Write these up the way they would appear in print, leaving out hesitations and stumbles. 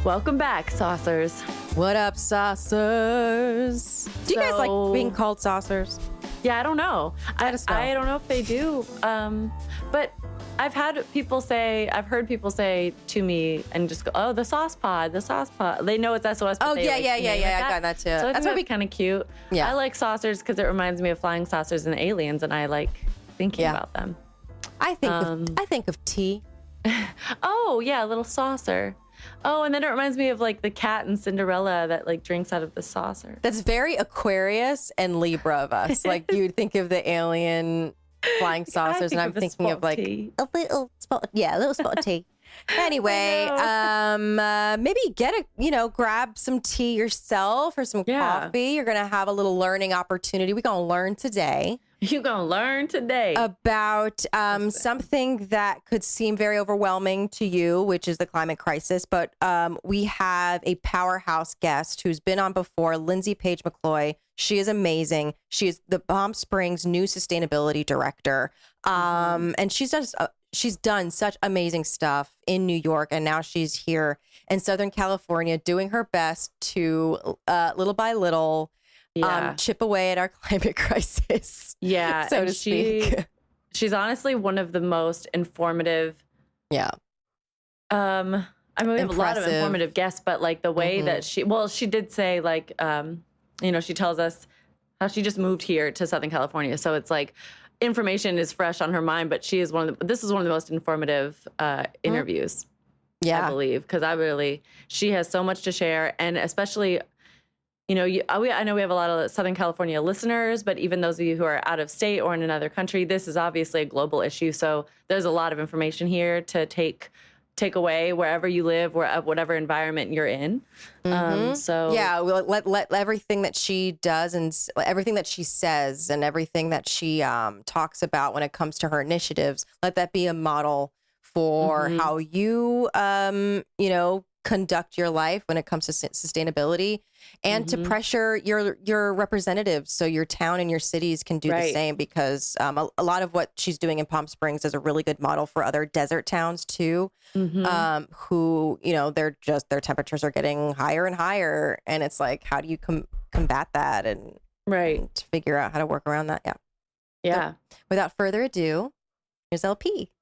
Welcome back, saucers. What up, saucers? Do you guys like being called saucers? Yeah, I don't know. I don't know if they do. But I've heard people say to me and just go, oh, the sauce pod. They know it's SOS. Oh, but yeah. I've got that too. So that's be kind of cute. Yeah. I like saucers because it reminds me of flying saucers and aliens, and I like thinking about them. I think of tea. Oh, yeah, a little saucer. Oh, and then it reminds me of like the cat in Cinderella that like drinks out of the saucer. That's very Aquarius and Libra of us. Like you'd think of the alien flying saucers, and I'm thinking of like tea. a little spot of tea. Anyway, maybe grab some tea yourself or some coffee. You're gonna have a little learning opportunity. We're gonna learn today. You're gonna learn today about something that could seem very overwhelming to you, which is the climate crisis. But we have a powerhouse guest who's been on before, Lindsey-Paige McCloy. She is amazing. She is the Palm Springs new sustainability director, and she's done such amazing stuff in New York, and now she's here in Southern California doing her best to little by little chip away at our climate crisis. Yeah, so to speak. She's honestly one of the most informative. Yeah. I mean, we have a lot of informative guests, but like the way that she did say like, she tells us how she just moved here to Southern California. So it's like information is fresh on her mind, but this is one of the most informative interviews. Yeah. I believe, because she has so much to share, and especially, I know we have a lot of Southern California listeners, but even those of you who are out of state or in another country, this is obviously a global issue. So there's a lot of information here to take away wherever you live, whatever environment you're in. So yeah, we'll let everything that she does and everything that she says and everything that she talks about when it comes to her initiatives, let that be a model for how you conduct your life when it comes to sustainability, and to pressure your representatives so your town and your cities can do the same, because a lot of what she's doing in Palm Springs is a really good model for other desert towns too, who, their temperatures are getting higher and higher, and it's like, how do you combat that and figure out how to work around that? So, without further ado, here's LP.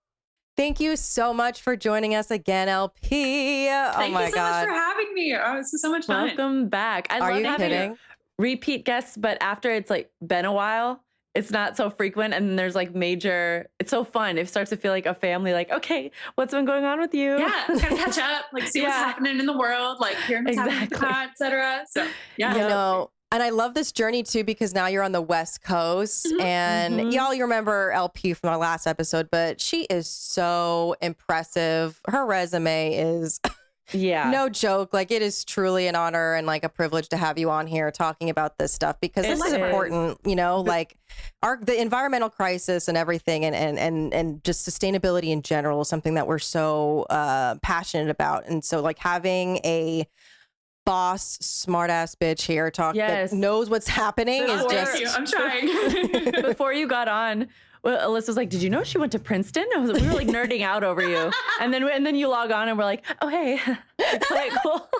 Thank you so much for joining us again, LP. Thank you so much for having me. Oh, this is so much fun. Welcome back. I love having repeat guests, but after it's like been a while, it's not so frequent, and there's like it's so fun. It starts to feel like a family, like, okay, what's been going on with you? Yeah, it's kind of catch up, like see what's happening in the world, like hearing what's happening in the pod, et cetera. So yeah. And I love this journey too, because now you're on the West Coast, and y'all, you remember LP from our last episode, but she is so impressive. Her resume is no joke. Like, it is truly an honor and like a privilege to have you on here talking about this stuff, because this is important, like the environmental crisis and everything, and just sustainability in general is something that we're so passionate about. And so like having a boss, smart ass bitch here that knows what's happening is just. I'm trying. Before you got on, Alyssa was like, "Did you know she went to Princeton?" We were like nerding out over you, and then you log on and we're like, "Oh hey, okay, cool."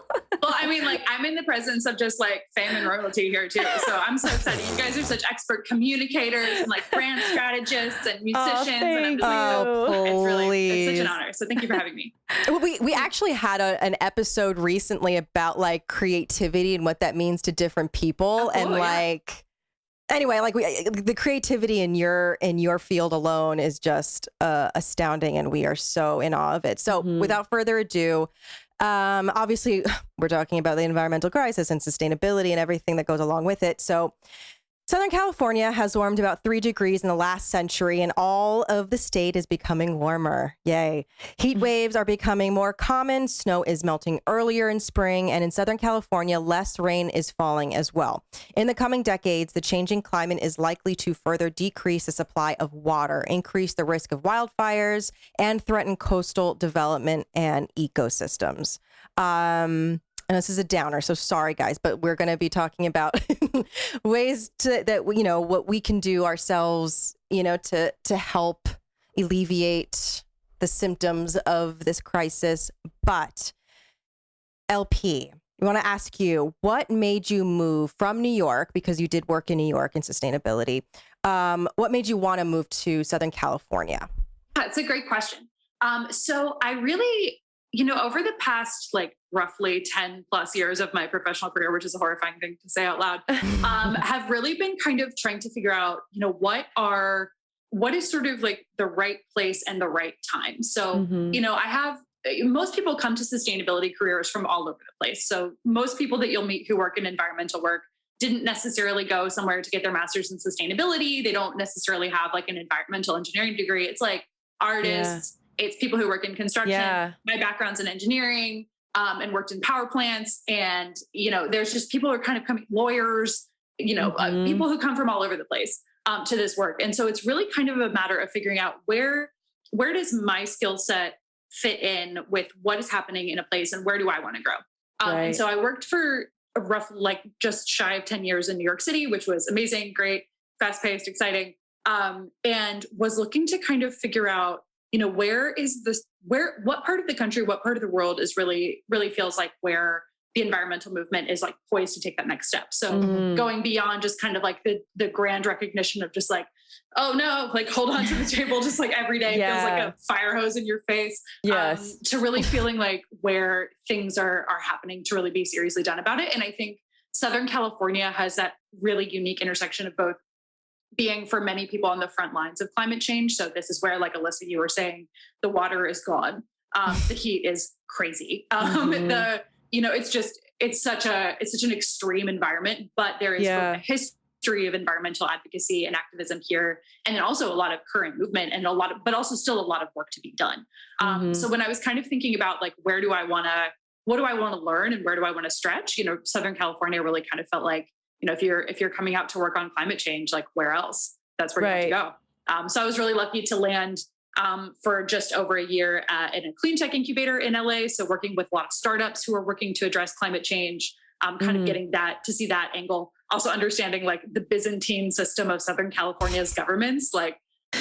Well, I mean, like, I'm in the presence of just like fame and royalty here too, so I'm so excited. You guys are such expert communicators and like brand strategists and musicians, and I'm just like, it's such an honor. So thank you for having me. Well, we actually had an episode recently about like creativity and what that means to different people, anyway, like the creativity in your field alone is just astounding, and we are so in awe of it. So without further ado, obviously we're talking about the environmental crisis and sustainability and everything that goes along with it. So Southern California has warmed about 3 degrees in the last century, and all of the state is becoming warmer. Yay. Heat waves are becoming more common. Snow is melting earlier in spring, and in Southern California, less rain is falling as well. In the coming decades, the changing climate is likely to further decrease the supply of water, increase the risk of wildfires, and threaten coastal development and ecosystems. And this is a downer, so sorry guys, but we're going to be talking about ways what we can do ourselves, to help alleviate the symptoms of this crisis. But LP, we want to ask you, what made you move from New York, because you did work in New York in sustainability? What made you want to move to Southern California? That's a great question. So I really, over the past like roughly 10 plus years of my professional career, which is a horrifying thing to say out loud, have really been kind of trying to figure out, what is sort of like the right place and the right time. So, most people come to sustainability careers from all over the place. So most people that you'll meet who work in environmental work didn't necessarily go somewhere to get their master's in sustainability. They don't necessarily have like an environmental engineering degree. It's like artists, it's people who work in construction. Yeah. My background's in engineering, and worked in power plants. And, there's just people who are kind of coming, lawyers, people who come from all over the place to this work. And so it's really kind of a matter of figuring out where does my skill set fit in with what is happening in a place and where do I want to grow? And so I worked for a rough, like just shy of 10 years in New York City, which was amazing, great, fast paced, exciting. And was looking to kind of figure out, what part of the country, what part of the world is really, really feels like where the environmental movement is like poised to take that next step. So going beyond just kind of like the grand recognition of just like, oh no, like hold on to the table, just like every day feels like a fire hose in your face. Yes. To really feeling like where things are happening to really be seriously done about it. And I think Southern California has that really unique intersection of both being for many people on the front lines of climate change. So this is where, like Alyssa, you were saying, the water is gone. The heat is crazy. It's such an extreme environment, but there is a history of environmental advocacy and activism here. And then also a lot of current movement and but also still a lot of work to be done. So when I was kind of thinking about like, what do I want to learn and where do I want to stretch? Southern California really kind of felt like, if you're coming out to work on climate change, like where else? That's where you have to go. So I was really lucky to land for just over a year in a clean tech incubator in LA. So working with a lot of startups who are working to address climate change, kind of getting to see that angle. Also understanding like the Byzantine system of Southern California's governments. Like,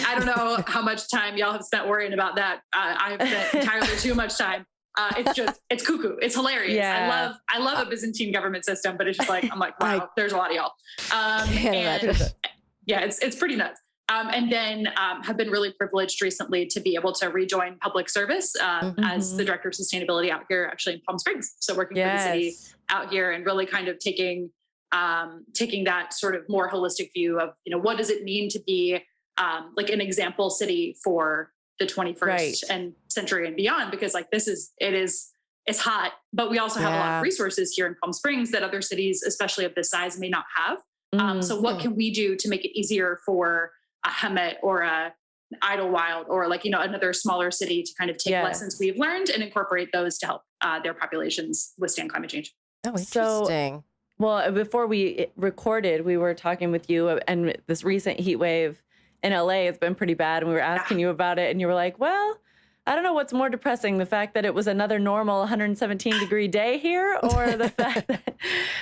I don't know how much time y'all have spent worrying about that. I've spent entirely too much time. It's cuckoo. It's hilarious. Yeah. I love a Byzantine government system, but it's just like, I'm like, wow, there's a lot of y'all. It's pretty nuts. And then have been really privileged recently to be able to rejoin public service as the director of sustainability out here, actually in Palm Springs. So working for the city out here and really kind of taking that sort of more holistic view of, what does it mean to be like an example city for the 21st and century and beyond? Because like it's hot, but we also have a lot of resources here in Palm Springs that other cities, especially of this size, may not have. So what can we do to make it easier for a Hemet or a Idlewild or like, another smaller city to kind of take lessons we've learned and incorporate those to help their populations withstand climate change. Oh, interesting. Well, before we recorded, we were talking with you and this recent heat wave in LA has been pretty bad. And we were asking you about it and you were like, well, I don't know what's more depressing, the fact that it was another normal 117 degree day here or the fact that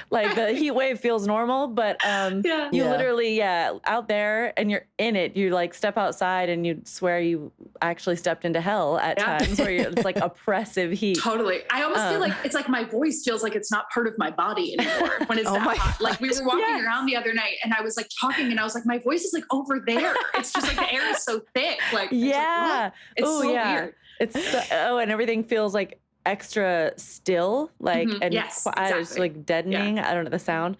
like the heat wave feels normal, but you literally, out there and you're in it, you like step outside and you swear you actually stepped into hell at times where it's like oppressive heat. Totally. I almost feel like it's like my voice feels like it's not part of my body anymore when it's that hot. Like we were walking around the other night and I was like talking and I was like, my voice is like over there. It's just like the air is so thick. Like, it's so weird. It's and everything feels like extra still, like and it's like deadening. I don't know the sound.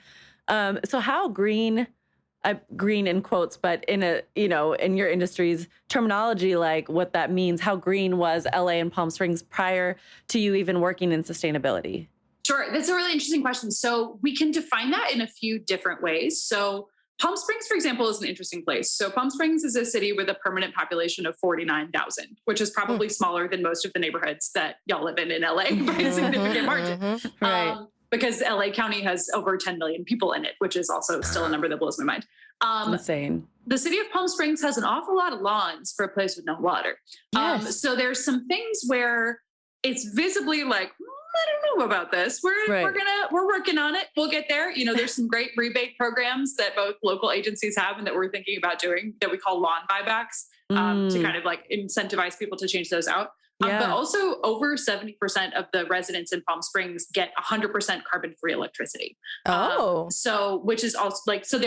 So how green in quotes, but in in your industry's terminology, like what that means, how green was LA and Palm Springs prior to you even working in sustainability? Sure, that's a really interesting question. So we can define that in a few different ways. So Palm Springs, for example, is an interesting place. So Palm Springs is a city with a permanent population of 49,000, which is probably smaller than most of the neighborhoods that y'all live in LA by a significant margin. Right. Because LA County has over 10 million people in it, which is also still a number that blows my mind. Insane. The city of Palm Springs has an awful lot of lawns for a place with no water. So there's some things where it's visibly like, I don't know about this. We're working on it. We'll get there. There's some great rebate programs that both local agencies have and that we're thinking about doing that we call lawn buybacks. to kind of like incentivize people to change those out. But also over 70% of the residents in Palm Springs get 100% carbon-free electricity. So which is also like, so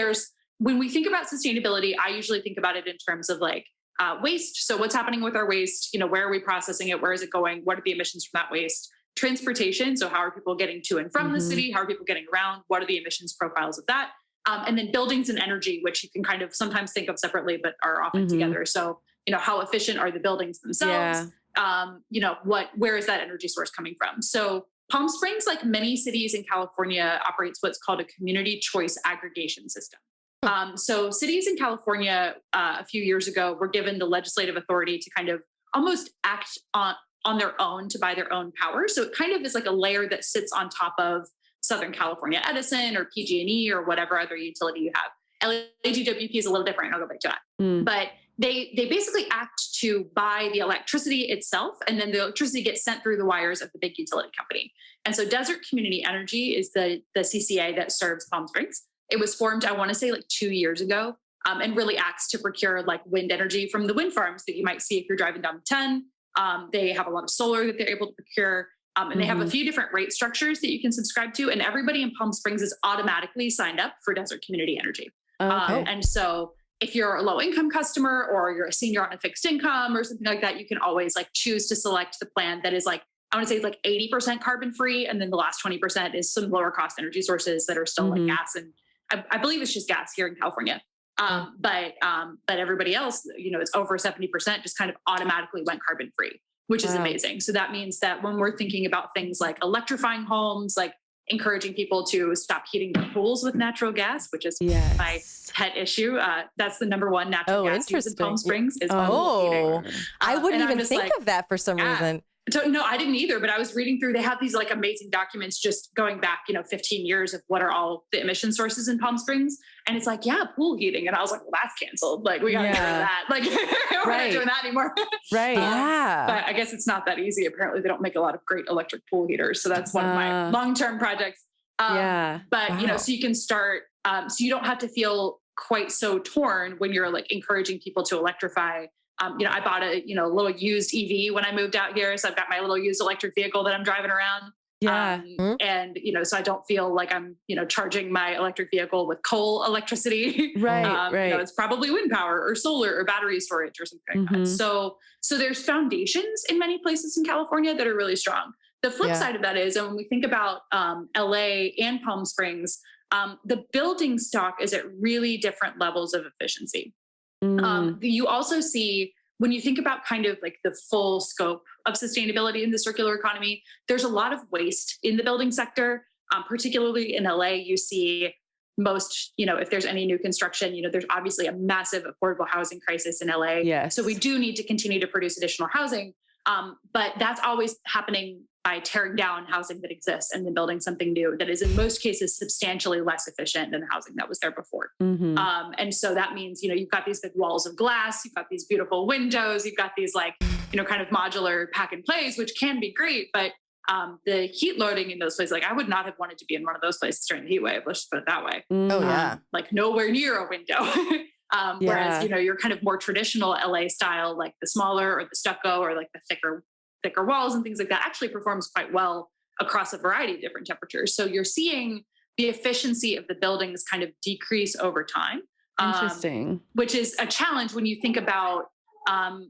when we think about sustainability, I usually think about it in terms of like waste. So what's happening with our waste? You know, where are we processing it? Where is it going? What are the emissions from that waste? Transportation. So how are people getting to and from the city? How are people getting around? What are the emissions profiles of that? And then buildings and energy, which you can kind of sometimes think of separately, but are often together. So, you know, how efficient are the buildings themselves? You know, where is that energy source coming from? So Palm Springs, like many cities in California, operates what's called a community choice aggregation system. So cities in California a few years ago were given the legislative authority to kind of almost act on their own to buy their own power. So it kind of is like a layer that sits on top of Southern California Edison or PG&E or whatever other utility you have. LADWP is a little different. I'll go back to that. But they basically act to buy the electricity itself, and then the electricity gets sent through the wires of the big utility company. And so Desert Community Energy is the CCA that serves Palm Springs. It was formed, I want to say like 2 years ago, and really acts to procure like wind energy from the wind farms that you might see if you're driving down the 10. They have a lot of solar that they're able to procure. And they have a few different rate structures that you can subscribe to. And everybody in Palm Springs is automatically signed up for Desert Community Energy. And so if you're a low income customer or you're a senior on a fixed income or something like that, you can always like choose to select the plan that is like, I want to say it's like 80% carbon free. And then the last 20% is some lower cost energy sources that are still like gas. And I believe it's just gas here in California. But everybody else, you know, it's over 70% just kind of automatically went carbon free, which is amazing. So that means that when we're thinking about things like electrifying homes, like encouraging people to stop heating their pools with natural gas, which is my pet issue. That's the number one natural gas use in Palm Springs is heating. I wouldn't even think of that for some reason. So, no, I didn't either, but I was reading through, they have these like amazing documents just going back, you know, 15 years of what are all the emission sources in Palm Springs. And it's like, yeah, pool heating. And I was like, well, that's canceled. Like we got to get rid of that. Like we're not doing that anymore. But I guess it's not that easy. Apparently they don't make a lot of great electric pool heaters. So that's one of my long-term projects. But you know, so you can start, so you don't have to feel quite so torn when you're like encouraging people to electrify. You know, I bought a, you know, little used EV when I moved out here. So I've got my little used electric vehicle that I'm driving around. And, you know, so I don't feel like I'm, you know, charging my electric vehicle with coal electricity. You know, it's probably wind power or solar or battery storage or something like that. So there's foundations in many places in California that are really strong. The flip side of that is, and when we think about LA and Palm Springs, the building stock is at really different levels of efficiency. You also see when you think about kind of like the full scope of sustainability in the circular economy, there's a lot of waste in the building sector, particularly in LA. You see most, you know, if there's any new construction, you know, there's obviously a massive affordable housing crisis in LA. So we do need to continue to produce additional housing. But that's always happening by tearing down housing that exists and then building something new that is in most cases substantially less efficient than the housing that was there before. And so that means, you know, you've got these big walls of glass, you've got these beautiful windows, you've got these like, you know, kind of modular pack and plays, which can be great, but the heat loading in those places, like I would not have wanted to be in one of those places during the heat wave, let's just put it that way. Like nowhere near a window. Whereas, you know, you're kind of more traditional LA style, like the smaller or the stucco or like the thicker walls and things like that actually performs quite well across a variety of different temperatures. So you're seeing the efficiency of the buildings kind of decrease over time. Interesting. Which is a challenge when you think about,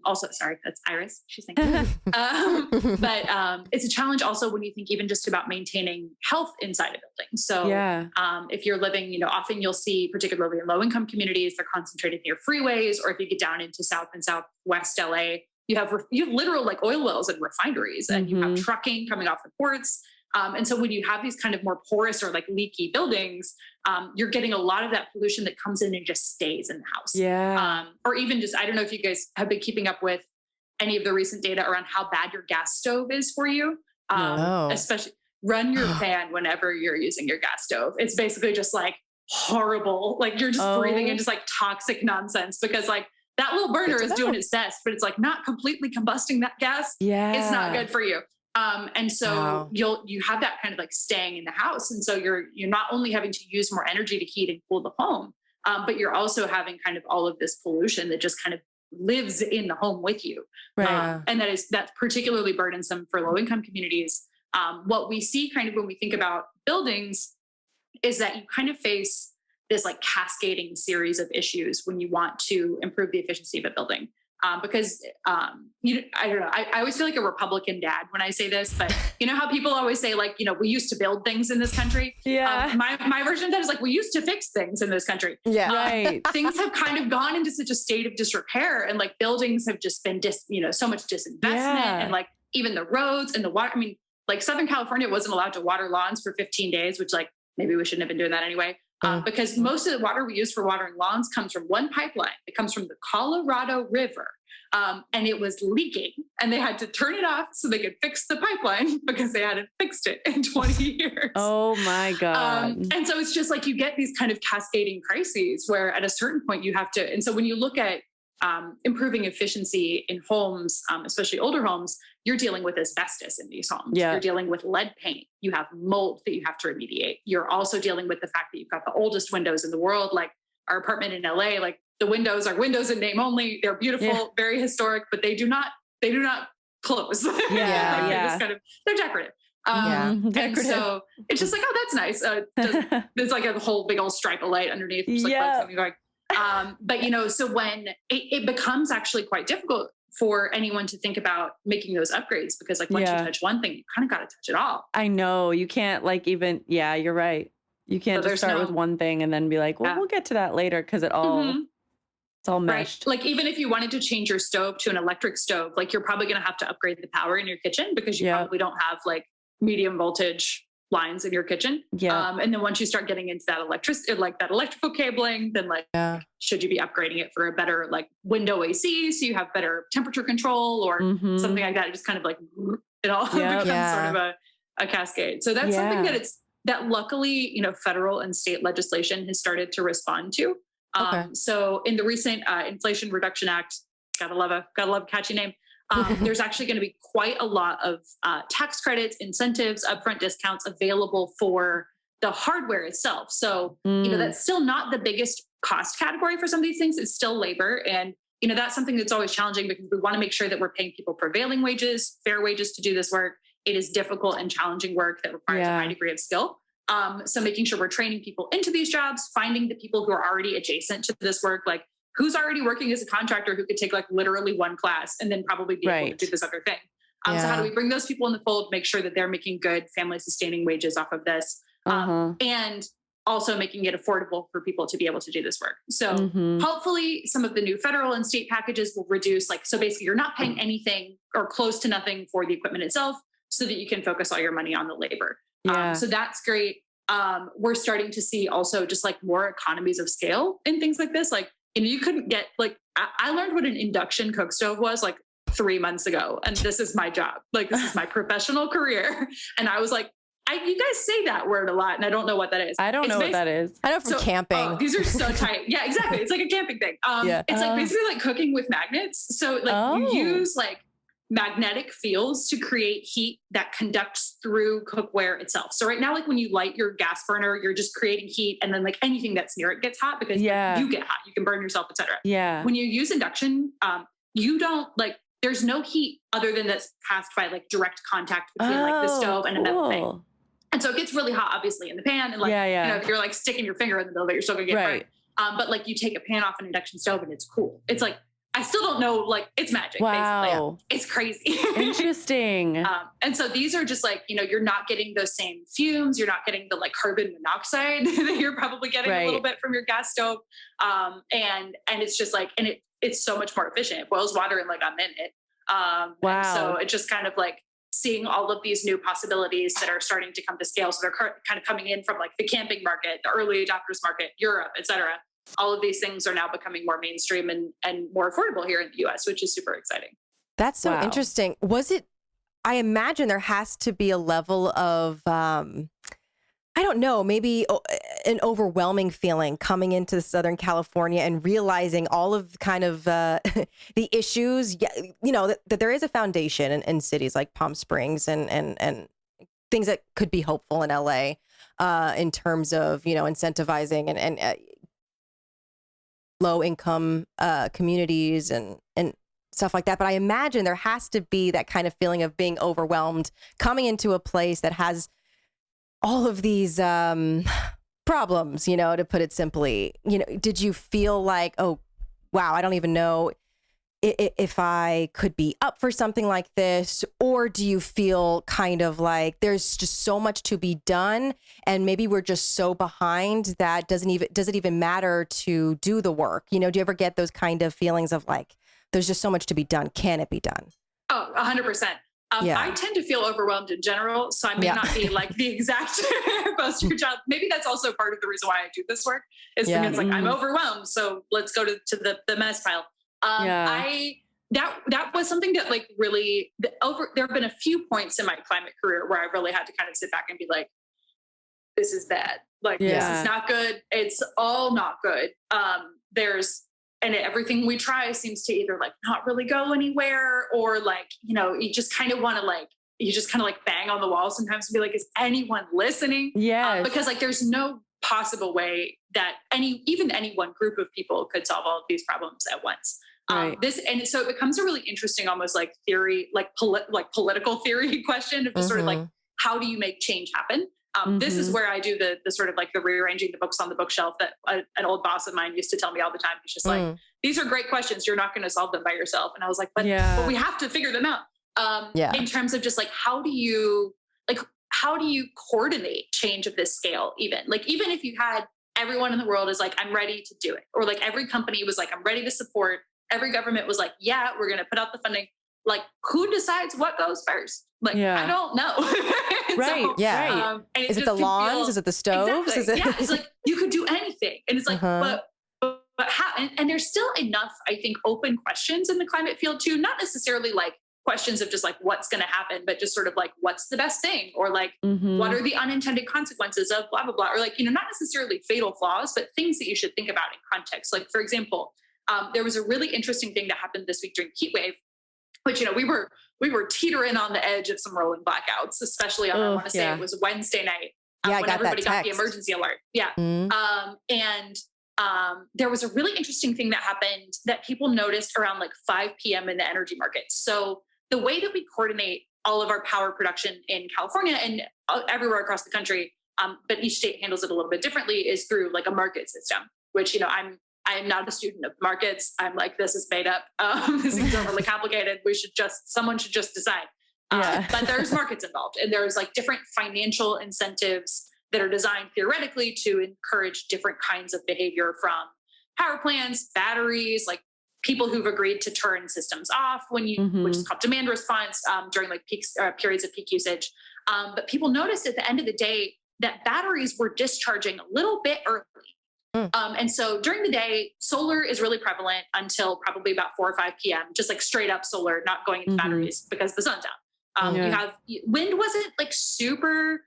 also, sorry, that's Iris. She's thinking. But it's a challenge also when you think even just about maintaining health inside a building. So if you're living, you know, often you'll see, particularly in low income communities, they're concentrated near freeways, or if you get down into South and Southwest LA, you have literal like oil wells and refineries, and you have trucking coming off the ports. And so when you have these kind of more porous or like leaky buildings, you're getting a lot of that pollution that comes in and just stays in the house. Or even just, I don't know if you guys have been keeping up with any of the recent data around how bad your gas stove is for you. Especially run your fan whenever you're using your gas stove. It's basically just like horrible. Like you're just breathing in just like toxic nonsense, because like that little burner is doing its best, but it's like not completely combusting that gas. It's not good for you. And so you have that kind of like staying in the house. And so you're not only having to use more energy to heat and cool the home, but you're also having kind of all of this pollution that just kind of lives in the home with you. Right. And that's particularly burdensome for low income communities. What we see kind of when we think about buildings is that you kind of face this like cascading series of issues when you want to improve the efficiency of a building. Because I don't know, I always feel like a Republican dad when I say this, but you know how people always say like, we used to build things in this country. Yeah. My version of that is like, we used to fix things in this country. Yeah. Right. Things have kind of gone into such a state of disrepair, and like buildings have just been so much disinvestment, and like even the roads and the water. I mean, like Southern California wasn't allowed to water lawns for 15 days, which like maybe we shouldn't have been doing that anyway. Because most of the water we use for watering lawns comes from one pipeline. It comes from the Colorado River. And it was leaking, and they had to turn it off so they could fix the pipeline because they hadn't fixed it in 20 years. Oh my God. And so it's just like you get these kind of cascading crises where at a certain point you have to. And so when you look at improving efficiency in homes, especially older homes, you're dealing with asbestos in these homes. Yeah. You're dealing with lead paint. You have mold that you have to remediate. You're also dealing with the fact that you've got the oldest windows in the world, like our apartment in LA. Like the windows are windows in name only. They're beautiful, very historic, but they do not close. Yeah. They're decorative. And so it's just like, oh, that's nice. There's like a whole big old stripe of light underneath. Just like something going. But so when it becomes actually quite difficult for anyone to think about making those upgrades, because like once you touch one thing, you kind of got to touch it all. I know you can't like even, you're right. You can't just start with one thing and then be like, well, we'll get to that later. Cause it's all meshed. Right. Like even if you wanted to change your stove to an electric stove, like you're probably going to have to upgrade the power in your kitchen because you probably don't have like medium voltage lines in your kitchen. And then once you start getting into that electrical cabling, then should you be upgrading it for a better like window AC so you have better temperature control or something like that? It just kind of like it all becomes sort of a cascade. So that's something that luckily, federal and state legislation has started to respond to. So in the recent Inflation Reduction Act, gotta love a catchy name. There's actually going to be quite a lot of tax credits, incentives, upfront discounts available for the hardware itself. So, that's still not the biggest cost category for some of these things. It's still labor. And, that's something that's always challenging because we want to make sure that we're paying people prevailing wages, fair wages to do this work. It is difficult and challenging work that requires a high degree of skill. So making sure we're training people into these jobs, finding the people who are already adjacent to this work, like who's already working as a contractor who could take like literally one class and then probably be able to do this other thing. So how do we bring those people in the fold, make sure that they're making good family sustaining wages off of this, and also making it affordable for people to be able to do this work. So hopefully some of the new federal and state packages will reduce, so basically you're not paying anything or close to nothing for the equipment itself so that you can focus all your money on the labor. So that's great. We're starting to see also just like more economies of scale in things like this. Like, you couldn't get I learned what an induction cook stove was like 3 months ago. And this is my job. Like, this is my professional career. And I was like, you guys say that word a lot. And I don't know what that is. I don't know what that is. I know from camping. Oh, these are so tight. Yeah, exactly. It's like a camping thing. It's like basically like cooking with magnets. So you use like magnetic fields to create heat that conducts through cookware itself. So right now, like when you light your gas burner, you're just creating heat, and then like anything that's near it gets hot because you get hot, you can burn yourself, etc. When you use induction, you don't there's no heat other than that's passed by like direct contact between like the stove and a metal thing. And so it gets really hot, obviously, in the pan. And if you're like sticking your finger in the middle of it, you're still gonna get burnt. But like you take a pan off an induction stove and it's cool. It's like, I still don't know, it's magic. Wow. Basically. It's crazy. Interesting. And so these are just you're not getting those same fumes. You're not getting the carbon monoxide that you're probably getting a little bit from your gas stove. And it's just it's so much more efficient. It boils water in a minute. And so it's just kind of seeing all of these new possibilities that are starting to come to scale. So they're kind of coming in from the camping market, the early adopters market, Europe, et cetera. All of these things are now becoming more mainstream and more affordable here in the US, which is super exciting. That's so interesting. I imagine there has to be a level of, I don't know, maybe an overwhelming feeling coming into Southern California and realizing all of kind of the issues, that there is a foundation in cities like Palm Springs and things that could be hopeful in LA in terms of, incentivizing and low income communities and stuff like that. But I imagine there has to be that kind of feeling of being overwhelmed coming into a place that has all of these problems, you know, to put it simply. You know, did you feel like, oh, wow, I don't even know if I could be up for something like this? Or do you feel kind of like there's just so much to be done and maybe we're just so behind that does it even matter to do the work? You know, do you ever get those kind of feelings of like, there's just so much to be done. Can it be done? Oh, 100%. I tend to feel overwhelmed in general, so I may not be like the exact poster child. Maybe that's also part of the reason why I do this work is because like I'm overwhelmed. So let's go to the mess pile. That was something that like really there have been a few points in my climate career where I really had to kind of sit back and be like, this is bad. Like this is not good. It's all not good. And everything we try seems to either like not really go anywhere or like, you know, you just kind of want to like, you just kind of like bang on the wall sometimes and be like, is anyone listening? Yeah. Because like, there's no possible way that even any one group of people could solve all of these problems at once. Right. And so it becomes a really interesting, almost like theory, like political theory question of just sort of like, how do you make change happen? This is where I do the sort of like the rearranging the books on the bookshelf that an old boss of mine used to tell me all the time. He's just like, these are great questions. You're not going to solve them by yourself. And I was like, but we have to figure them out. In terms of just like, how do you coordinate change of this scale? Even if you had everyone in the world is like, I'm ready to do it. Or like every company was like, I'm ready to support. Every government was like, yeah, we're going to put out the funding. Like who decides what goes first? Like, I don't know. Is it the lawns? Is it the stoves? Exactly. Is it? It's like, you could do anything. And it's like, but how, and there's still enough, I think, open questions in the climate field too, not necessarily like questions of just like, what's going to happen, but just sort of like, what's the best thing? Or like, what are the unintended consequences of blah, blah, blah. Or like, you know, not necessarily fatal flaws, but things that you should think about in context. Like, for example, there was a really interesting thing that happened this week during heat wave, which, you know, we were teetering on the edge of some rolling blackouts, especially on, I want to say it was Wednesday night when everybody got the emergency alert. There was a really interesting thing that happened that people noticed around like 5 p.m. in the energy markets. So the way that we coordinate all of our power production in California and everywhere across the country, but each state handles it a little bit differently, is through like a market system, which, you know, I am not a student of markets. I'm like, this is made up. This is overly complicated. Someone should just decide. But there's markets involved, and there's like different financial incentives that are designed theoretically to encourage different kinds of behavior, from power plants, batteries, like people who've agreed to turn systems off when which is called demand response during like periods of peak usage. But people noticed at the end of the day that batteries were discharging a little bit early. And so during the day, solar is really prevalent until probably about 4 or 5 p.m., just like straight up solar, not going into batteries because the sun's out. You have wind wasn't like super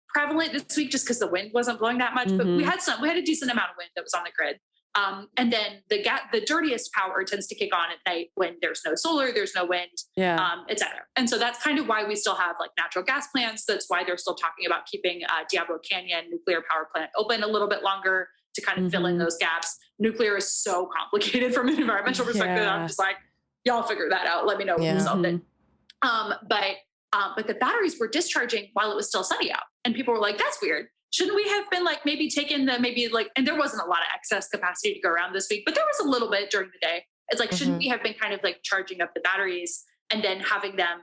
prevalent this week just because the wind wasn't blowing that much, but we had a decent amount of wind that was on the grid. And then the dirtiest power tends to kick on at night when there's no solar, there's no wind, et cetera. And so that's kind of why we still have like natural gas plants. That's why they're still talking about keeping Diablo Canyon nuclear power plant open a little bit longer to kind of fill in those gaps. Nuclear is so complicated from an environmental perspective. I'm just like, y'all figure that out. Let me know when you solved it. But the batteries were discharging while it was still sunny out. And people were like, that's weird. Shouldn't we have been like maybe taking and there wasn't a lot of excess capacity to go around this week, but there was a little bit during the day. It's like, shouldn't we have been kind of like charging up the batteries and then having them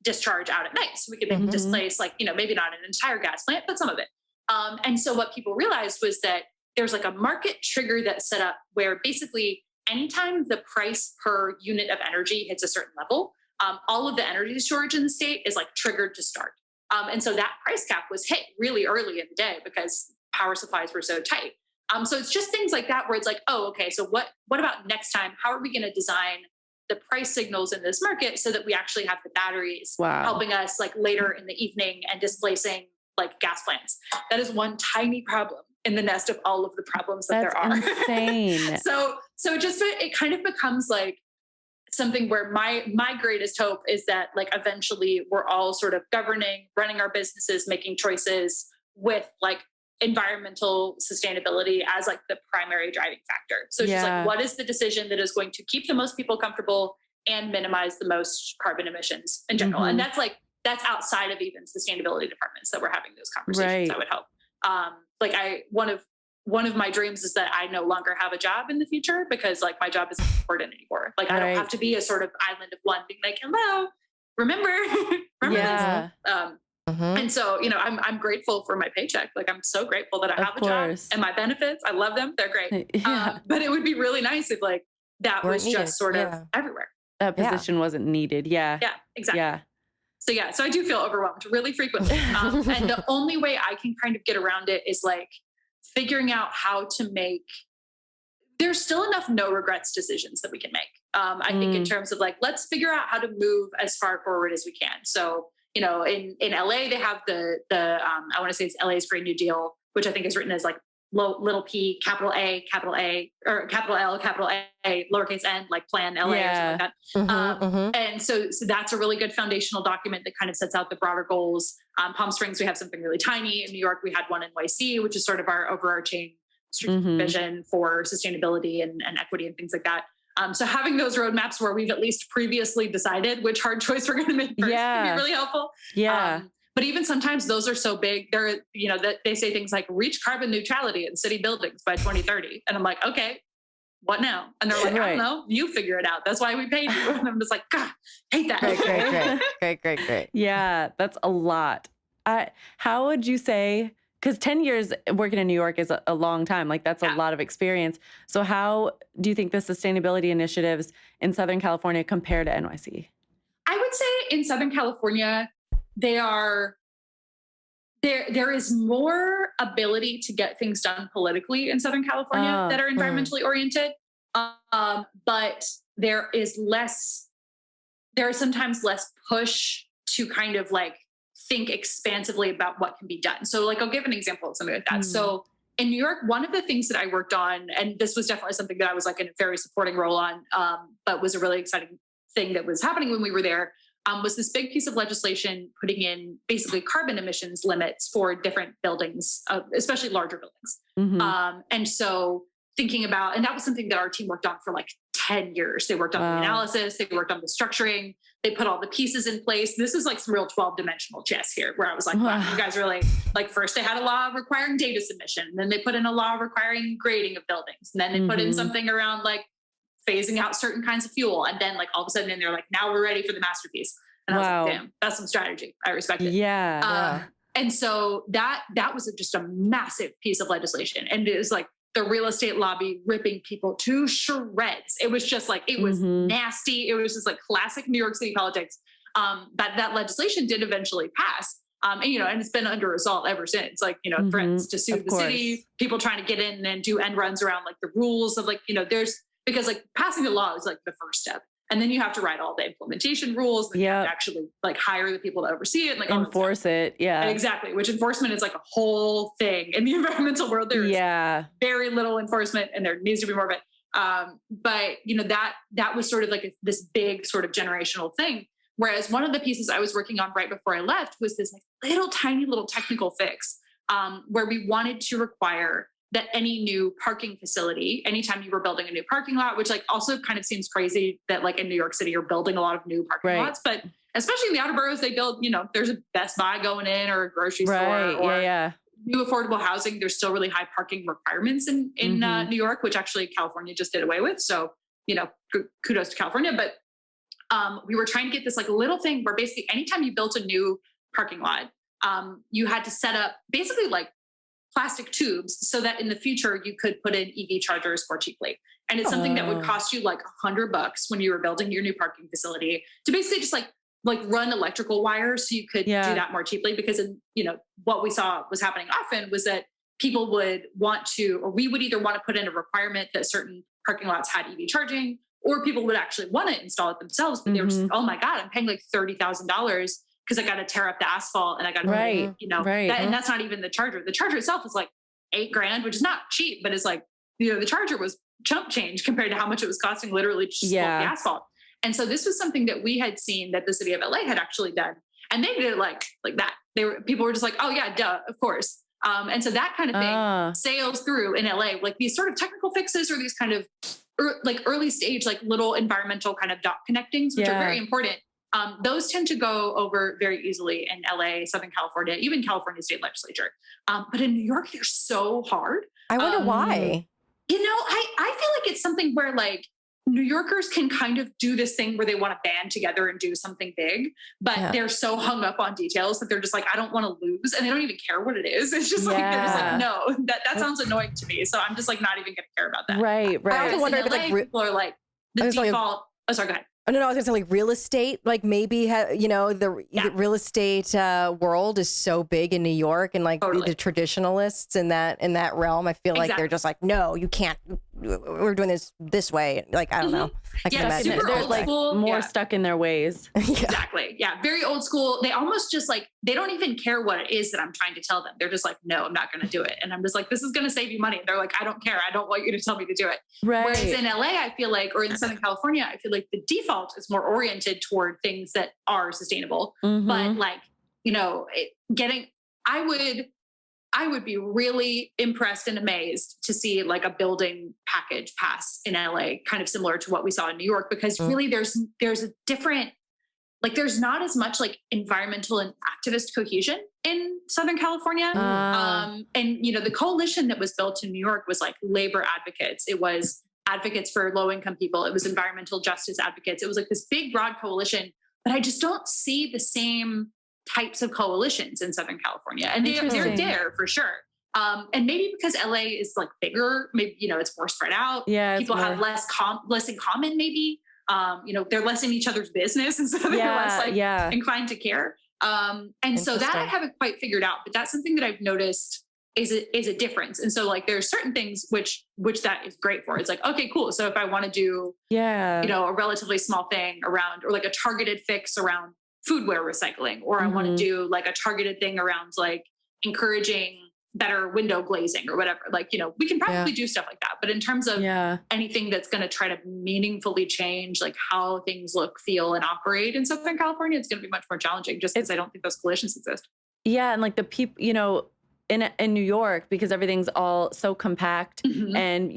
discharge out at night so we could maybe displace like, you know, maybe not an entire gas plant, but some of it. And so what people realized was that there's like a market trigger that's set up where basically anytime the price per unit of energy hits a certain level, all of the energy storage in the state is like triggered to start. And so that price cap was hit really early in the day because power supplies were so tight. So it's just things like that where it's like, oh, okay, so what about next time? How are we going to design the price signals in this market so that we actually have the batteries helping us like later in the evening and displacing like gas plants? That is one tiny problem in the nest of all of the problems that there are. Insane. So it kind of becomes like something where my greatest hope is that like eventually we're all sort of governing, running our businesses, making choices with like environmental sustainability as like the primary driving factor. So she's like, what is the decision that is going to keep the most people comfortable and minimize the most carbon emissions in general? And that's outside of even sustainability departments that we're having those conversations. I would hope. One of my dreams is that I no longer have a job in the future because like my job isn't important anymore. Like I don't have to be a sort of island of one being like, hello, remember this? And so, you know, I'm grateful for my paycheck. Like I'm so grateful that I have a job and my benefits. I love them. They're great. But it would be really nice if like that was just sort of everywhere. That position wasn't needed. Yeah. Yeah, exactly. Yeah. So I do feel overwhelmed really frequently. And the only way I can kind of get around it is like figuring out how to make, there's still enough no regrets decisions that we can make. I think in terms of like, let's figure out how to move as far forward as we can. So, you know, in LA, they have the I want to say it's LA's Green New Deal, which I think is written as like little p, capital A, or capital L, capital A, lowercase n, like Plan LA or something like that. And so that's a really good foundational document that kind of sets out the broader goals. Palm Springs, we have something really tiny. In New York, we had one in NYC, which is sort of our overarching strategic vision for sustainability and equity and things like that. So having those roadmaps where we've at least previously decided which hard choice we're going to make first can be really helpful. But even sometimes those are so big, they're, you know, that they say things like reach carbon neutrality in city buildings by 2030. And I'm like, okay, what now? And they're like, I don't know, you figure it out. That's why we paid you. And I'm just like, God, hate that. Great. Yeah, that's a lot. How would you say, because 10 years working in New York is a long time, like that's a lot of experience. So how do you think the sustainability initiatives in Southern California compare to NYC? I would say in Southern California, there is more ability to get things done politically in Southern California that are environmentally oriented. But there is sometimes less push to kind of like think expansively about what can be done. So like, I'll give an example of something like that. So in New York, one of the things that I worked on, and this was definitely something that I was like in a very supporting role on, but was a really exciting thing that was happening when we were there, was this big piece of legislation putting in basically carbon emissions limits for different buildings, especially larger buildings. And so thinking about, and that was something that our team worked on for like 10 years. They worked on the analysis, they worked on the structuring, they put all the pieces in place. This is like some real 12-dimensional chess here, where I was like, wow, you guys really, like first they had a law requiring data submission, and then they put in a law requiring grading of buildings. And then they put in something around like phasing out certain kinds of fuel. And then like all of a sudden they're like, now we're ready for the masterpiece. And I was like, damn, that's some strategy. I respect it. And so that was just a massive piece of legislation. And it was like the real estate lobby ripping people to shreds. It was just like, it was nasty. It was just like classic New York City politics. But that legislation did eventually pass. And, you know, and it's been under assault ever since, like, you know, threats to sue the city, people trying to get in and do end runs around like the rules of like, you know, because like passing the law is like the first step. And then you have to write all the implementation rules. And you have to actually like hire the people to oversee it and like enforce it. Yeah, exactly. Which enforcement is like a whole thing in the environmental world. There is very little enforcement, and there needs to be more of it. But you know, that was sort of like this big sort of generational thing. Whereas one of the pieces I was working on right before I left was this like tiny little technical fix, where we wanted to require that any new parking facility, anytime you were building a new parking lot, which like also kind of seems crazy that like in New York City, you're building a lot of new parking lots, but especially in the outer boroughs, they build, you know, there's a Best Buy going in or a grocery store or new affordable housing. There's still really high parking requirements in New York, which actually California just did away with. So, you know, kudos to California. But we were trying to get this like little thing where basically anytime you built a new parking lot, you had to set up basically like plastic tubes so that in the future you could put in EV chargers more cheaply. And it's something that would cost you like $100 when you were building your new parking facility to basically just like run electrical wires so you could do that more cheaply. Because, you know, what we saw was happening often was that people would want to, or we would either want to put in a requirement that certain parking lots had EV charging, or people would actually want to install it themselves. But they were just like, oh my God, I'm paying like $30,000 because I got to tear up the asphalt and I got to, you know, and that's not even the charger. The charger itself is like $8,000, which is not cheap, but it's like, you know, the charger was chump change compared to how much it was costing literally to just float the asphalt. And so this was something that we had seen that the city of LA had actually done. And they did it like that. People were just like, oh yeah, duh, of course. And so that kind of thing sails through in LA, like these sort of technical fixes or these kind of like early stage, like little environmental kind of dot connectings, which are very important. Those tend to go over very easily in LA, Southern California, even California state legislature. But in New York, they're so hard. I wonder why. You know, I feel like it's something where like New Yorkers can kind of do this thing where they want to band together and do something big, but they're so hung up on details that they're just like, I don't want to lose. And they don't even care what it is. It's just like, they're just like, no, that sounds annoying to me. So I'm just like, not even going to care about that. Right. I also wonder if it's like, people are like, the default. Oh, sorry, go ahead. Oh, no, I was gonna say like real estate, like maybe, the real estate world is so big in New York and like the traditionalists in that realm. I feel like they're just like, no, you can't, we're doing this way. Like, I don't know. I can imagine. They're like more stuck in their ways. Exactly. Yeah. Very old school. They almost just like, they don't even care what it is that I'm trying to tell them. They're just like, no, I'm not going to do it. And I'm just like, this is going to save you money. And they're like, I don't care. I don't want you to tell me to do it. Right. Whereas in LA, I feel like, or in Southern California, I feel like the default is more oriented toward things that are sustainable. But like, you know, I would be really impressed and amazed to see like a building package pass in LA, kind of similar to what we saw in New York, because really there's a different, like there's not as much like environmental and activist cohesion in Southern California. And, you know, the coalition that was built in New York was like labor advocates. It was advocates for low-income people. It was environmental justice advocates. It was like this big, broad coalition, but I just don't see the same types of coalitions in Southern California. And they're there for sure. And maybe because LA is like bigger, maybe, you know, it's more spread out. Yeah, people have less in common, maybe. You know, they're less in each other's business. And so they're less like inclined to care. And so that I haven't quite figured out, but that's something that I've noticed is a difference. And so like there's certain things which that is great for. It's like, okay, cool. So if I want to do, you know, a relatively small thing around, or like a targeted fix around foodware recycling, or I want to do like a targeted thing around like encouraging better window glazing or whatever, like, you know, we can probably do stuff like that. But in terms of anything that's going to try to meaningfully change like how things look, feel, and operate in Southern California, it's going to be much more challenging just because I don't think those coalitions exist. Yeah. And like the people, you know, in New York, because everything's all so compact and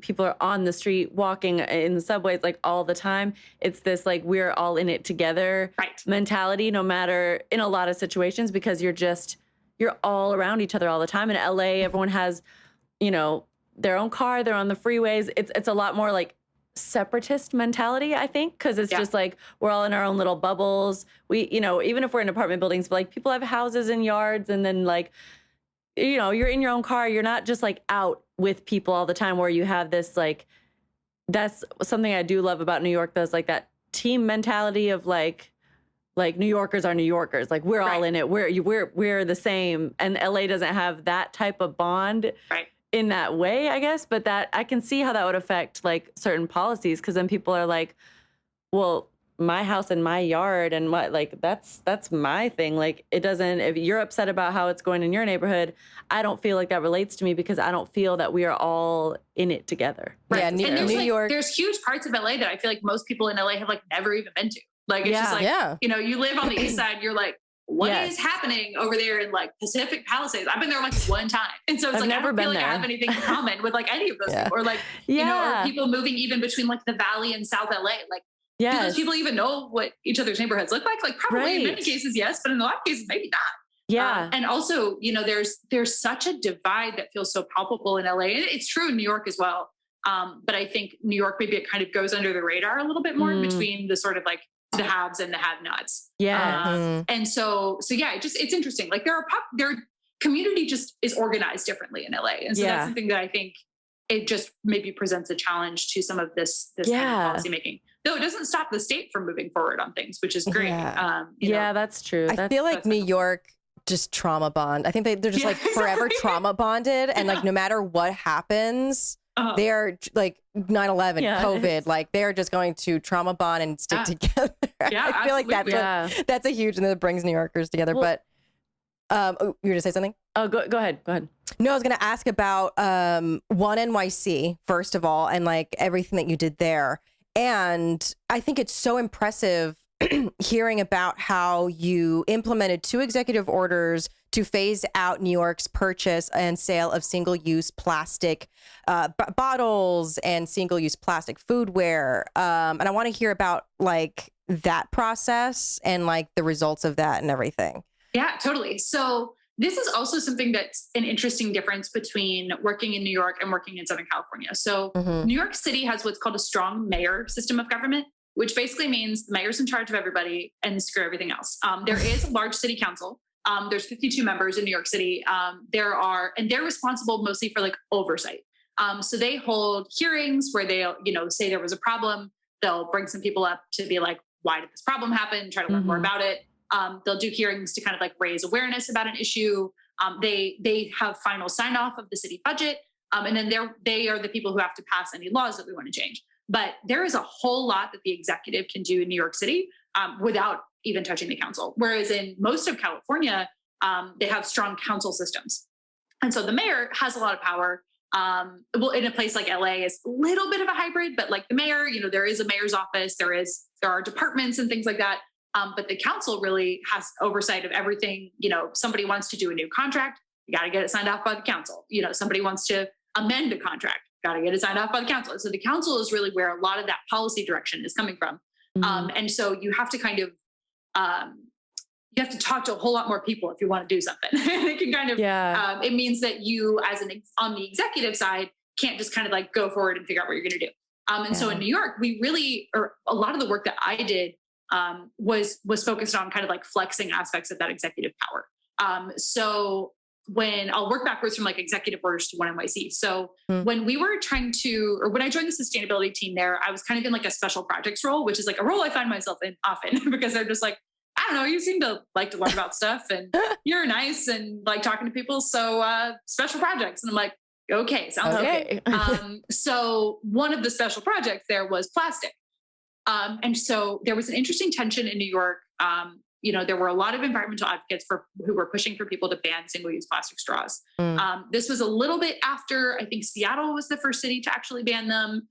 people are on the street walking in the subways like all the time. It's this like we're all in it together mentality, no matter in a lot of situations, because you're all around each other all the time. In LA, everyone has, you know, their own car, they're on the freeways. It's a lot more like separatist mentality, I think, because it's just like we're all in our own little bubbles. We, you know, even if we're in apartment buildings, but like people have houses and yards, and then like, you know, you're in your own car. You're not just like out with people all the time, where you have this like, that's something I do love about New York. There's like that team mentality of like New Yorkers are New Yorkers. Like we're all in it. We're the same. And LA doesn't have that type of bond in that way, I guess. But that I can see how that would affect like certain policies, because then people are like, well, my house and my yard and what, like that's my thing. Like it doesn't, if you're upset about how it's going in your neighborhood, I don't feel like that relates to me, because I don't feel that we are all in it together. Yeah, New York. There's huge parts of LA that I feel like most people in LA have like never even been to. Like it's just like, you know, you live on the east side, you're like, what is happening over there in like Pacific Palisades? I've been there like one time. And so it's like, I don't feel like I have anything in common with like any of those people, or like, you know, or people moving even between like the Valley and South LA. Like, do those people even know what each other's neighborhoods look like? Like probably in many cases, yes, but in a lot of cases, maybe not. Yeah. And also, you know, there's such a divide that feels so palpable in LA. It's true in New York as well. But I think New York, maybe it kind of goes under the radar a little bit more between the sort of like the haves and the have-nots. Yeah. And so yeah, it's interesting. Like their community just is organized differently in LA. And so that's something that I think it just maybe presents a challenge to some of this kind of policy making. Though it doesn't stop the state from moving forward on things, which is great. You know, that's true. I feel like New York just trauma bond. I think they're just like forever trauma bonded. And like, no matter what happens, they're like 9/11, COVID, like they're just going to trauma bond and stick together. I feel like that's a huge thing that brings New Yorkers together. Well, but you were gonna say something? Oh, go ahead. No, I was gonna ask about One NYC first of all, and like everything that you did there. And I think it's so impressive hearing about how you implemented 2 executive orders to phase out New York's purchase and sale of single-use plastic bottles and single-use plastic foodware. And I want to hear about like that process and like the results of that and everything. Yeah, totally. So this is also something that's an interesting difference between working in New York and working in Southern California. So New York City has what's called a strong mayor system of government, which basically means the mayor's in charge of everybody and screw everything else. There is a large city council. There's 52 members in New York City. And they're responsible mostly for like oversight. So they hold hearings where they'll, say there was a problem. They'll bring some people up to be like, why did this problem happen? Try to learn more about it. They'll do hearings to kind of like raise awareness about an issue. They have final sign off of the city budget. And then they are the people who have to pass any laws that we want to change. But there is a whole lot that the executive can do in New York City without even touching the council. Whereas in most of California, they have strong council systems. And so the mayor has a lot of power. Well, in a place like LA, it's a little bit of a hybrid, but like the mayor, there is a mayor's office, there are departments and things like that. But the council really has oversight of everything. Somebody wants to do a new contract, you got to get it signed off by the council. Somebody wants to amend a contract, got to get it signed off by the council. And so the council is really where a lot of that policy direction is coming from. And so you have to kind of, you have to talk to a whole lot more people if you want to do something. It can kind of, it means that you on the executive side, can't just kind of like go forward and figure out what you're going to do. And so in New York, a lot of the work that I did was focused on kind of like flexing aspects of that executive power. So when I'll work backwards from like executive orders to 1NYC. So when I joined the sustainability team there, I was kind of in like a special projects role, which is like a role I find myself in often because they're just like, I don't know, you seem to like to learn about stuff and you're nice and like talking to people. So special projects. And I'm like, okay, sounds okay. So one of the special projects there was plastic. And so there was an interesting tension in New York. There were a lot of environmental advocates who were pushing for people to ban single-use plastic straws. This was a little bit after, I think Seattle was the first city to actually ban them.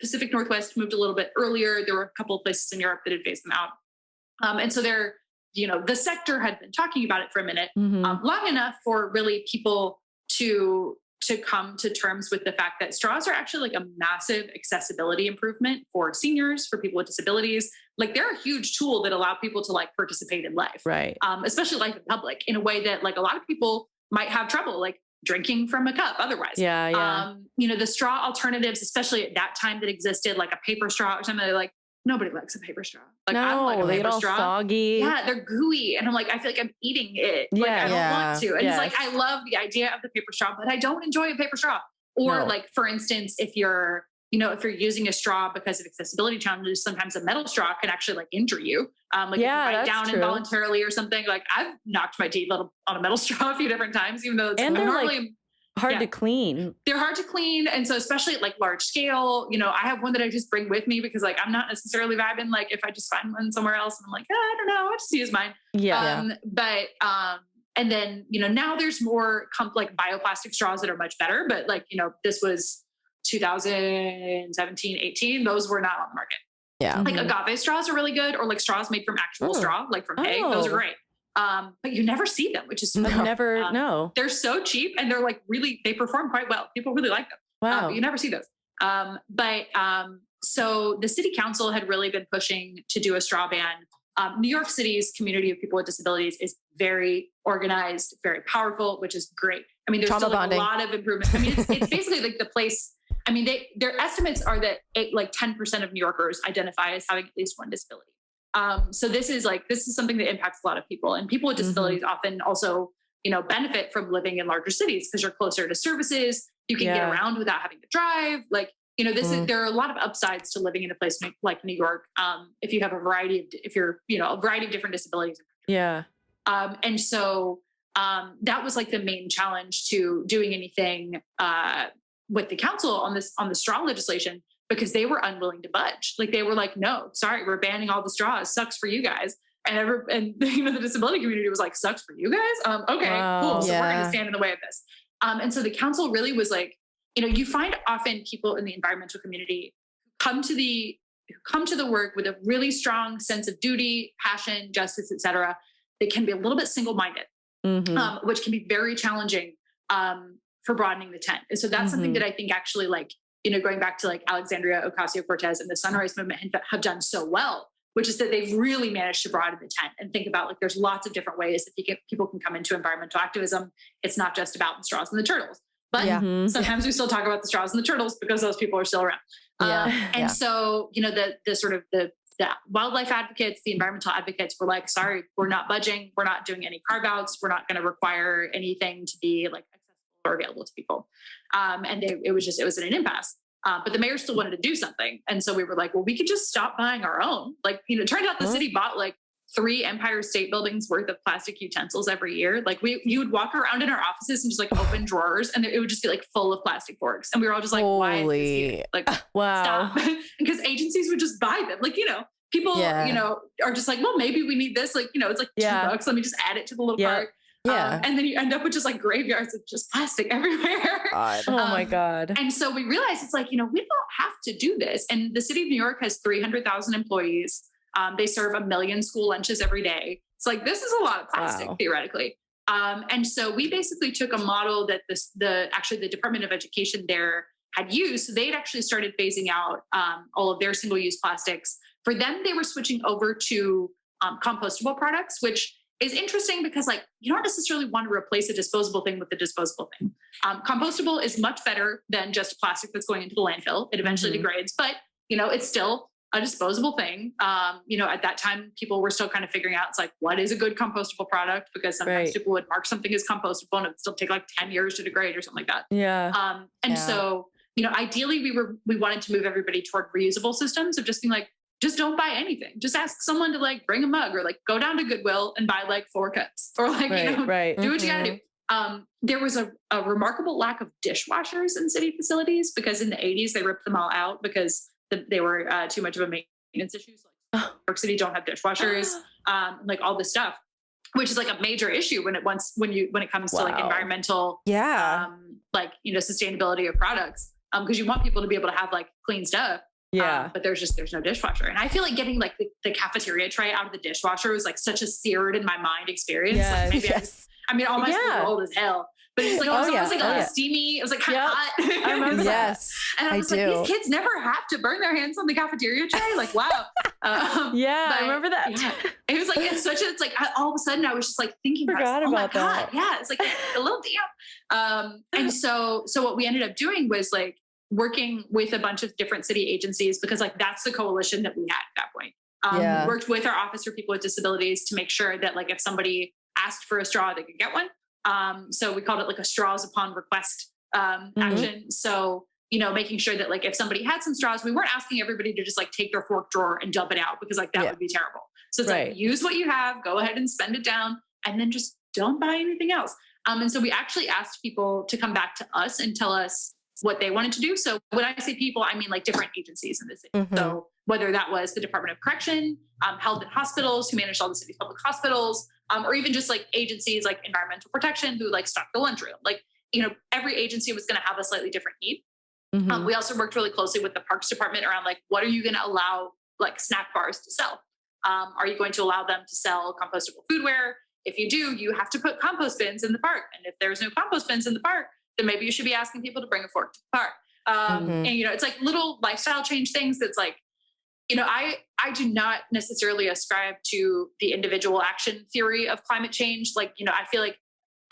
Pacific Northwest moved a little bit earlier. There were a couple of places in Europe that had phased them out. And so the sector had been talking about it for a minute, long enough for really people to come to terms with the fact that straws are actually like a massive accessibility improvement for seniors, for people with disabilities. Like they're a huge tool that allow people to like participate in life, right? Especially life in public in a way that like a lot of people might have trouble like drinking from a cup otherwise. The straw alternatives, especially at that time that existed, like a paper straw or something, they're like, nobody likes a paper straw. Like I don't like a they paper get all straw. soggy. Yeah, they're gooey. And I'm like, I feel like I'm eating it. Like I don't want to. And it's like, I love the idea of the paper straw, but I don't enjoy a paper straw. Or like, for instance, if you're using a straw because of accessibility challenges, sometimes a metal straw can actually like injure you. Like you can bite down involuntarily or something. Like I've knocked my teeth on a metal straw a few different times, even though it's normally hard to clean. They're hard to clean. And so especially at like large scale, I have one that I just bring with me because like, I'm not necessarily vibing. Like if I just find one somewhere else and I'm like, I don't know, I just use mine. And then, now there's more like bioplastic straws that are much better, but like, this was 2017, 18, those were not on the market. Yeah. Like agave straws are really good, or like straws made from actual straw, like from hay. Those are great. But you never see them, which is super no. They're so cheap and they're like they perform quite well. People really like them. Wow. But you never see those. So the city council had really been pushing to do a straw ban. New York City's community of people with disabilities is very organized, very powerful, which is great. I mean, there's still like a lot of improvement. I mean, it's basically like the place. I mean, their estimates are that 10% of New Yorkers identify as having at least one disability. So this is something that impacts a lot of people, and people with disabilities often also, benefit from living in larger cities because you're closer to services. You can get around without having to drive. Like, there are a lot of upsides to living in a place like New York. If you have a variety of different disabilities. Yeah. And so, that was like the main challenge to doing anything, with the council on the straw legislation, because they were unwilling to budge. Like they were like, no, sorry, we're banning all the straws. Sucks for you guys. And the disability community was like, sucks for you guys. Okay, cool. So we're going to stand in the way of this. And so the council really was like, you find often people in the environmental community come to the come to the work with a really strong sense of duty, passion, justice, etc. They can be a little bit single-minded, which can be very challenging for broadening the tent. And so that's something that I think actually, like, going back to like Alexandria Ocasio-Cortez and the Sunrise Movement have done so well, which is that they've really managed to broaden the tent and think about, like, there's lots of different ways that people can come into environmental activism. It's not just about the straws and the turtles, but sometimes we still talk about the straws and the turtles because those people are still around. And so, the sort of the wildlife advocates, the environmental advocates were like, sorry, we're not budging. We're not doing any carve outs. We're not going to require anything to be like accessible or available to people. And it was in an impasse. But the mayor still wanted to do something. And so we were like, well, we could just stop buying our own. Like, it turned out the city bought like 3 Empire State Buildings worth of plastic utensils every year. Like you would walk around in our offices and just like open drawers and it would just be like full of plastic forks. And we were all just like, why is this here? Like, wow. Stop. Because agencies would just buy them. Like, people, are just like, well, maybe we need this. Like, it's like $2. Let me just add it to the little cart. And then you end up with just like graveyards of just plastic everywhere. Oh my God. And so we realized it's like, we don't have to do this. And the city of New York has 300,000 employees. They serve 1 million school lunches every day. It's like, this is a lot of plastic theoretically. And so we basically took a model that the Department of Education there had used. So they'd actually started phasing out all of their single-use plastics. For them, they were switching over to compostable products, which is interesting because, like, you don't necessarily want to replace a disposable thing with a disposable thing. Compostable is much better than just plastic that's going into the landfill. It eventually degrades, but it's still a disposable thing. At that time, people were still kind of figuring out, it's like, what is a good compostable product? Because sometimes people would mark something as compostable and it would still take like 10 years to degrade or something like that. So, ideally we wanted to move everybody toward reusable systems of just being like, just don't buy anything. Just ask someone to like bring a mug or like go down to Goodwill and buy like 4 cups or like, do what you gotta do. There was a remarkable lack of dishwashers in city facilities because in the 80s, they ripped them all out because they were too much of a maintenance issue. So like New York City don't have dishwashers, like all this stuff, which is like a major issue when it comes to like environmental, sustainability of products. Because you want people to be able to have like clean stuff. But there's no dishwasher. And I feel like getting like the cafeteria tray out of the dishwasher was like such a seared in my mind experience. All my schools were old as hell. But it's like, steamy. It was like kind of hot. I remember that. And I was like, these kids never have to burn their hands on the cafeteria tray. Like, wow. I remember that. It was like, it's like, all of a sudden I was just like thinking about God. that. Yeah. It's like a little damp. And so what we ended up doing was like working with a bunch of different city agencies because like, that's the coalition that we had at that point. We worked with our Office for People with Disabilities to make sure that like, if somebody asked for a straw, they could get one. So we called it like a straws upon request action. So, making sure that like if somebody had some straws, we weren't asking everybody to just like take their fork drawer and dump it out because like that would be terrible. So it's like, use what you have, go ahead and spend it down and then just don't buy anything else. And so we actually asked people to come back to us and tell us what they wanted to do. So when I say people, I mean like different agencies in the city. So whether that was the Department of Correction, Health and Hospitals, who managed all the city's public hospitals, or even just like agencies like Environmental Protection, who like stock the lunchroom. Like, every agency was going to have a slightly different need. We also worked really closely with the Parks Department around like, what are you going to allow like snack bars to sell? Are you going to allow them to sell compostable foodware? If you do, you have to put compost bins in the park. And if there's no compost bins in the park, then maybe you should be asking people to bring a fork to the park. And, it's like little lifestyle change things that's like, I do not necessarily ascribe to the individual action theory of climate change. Like, I feel like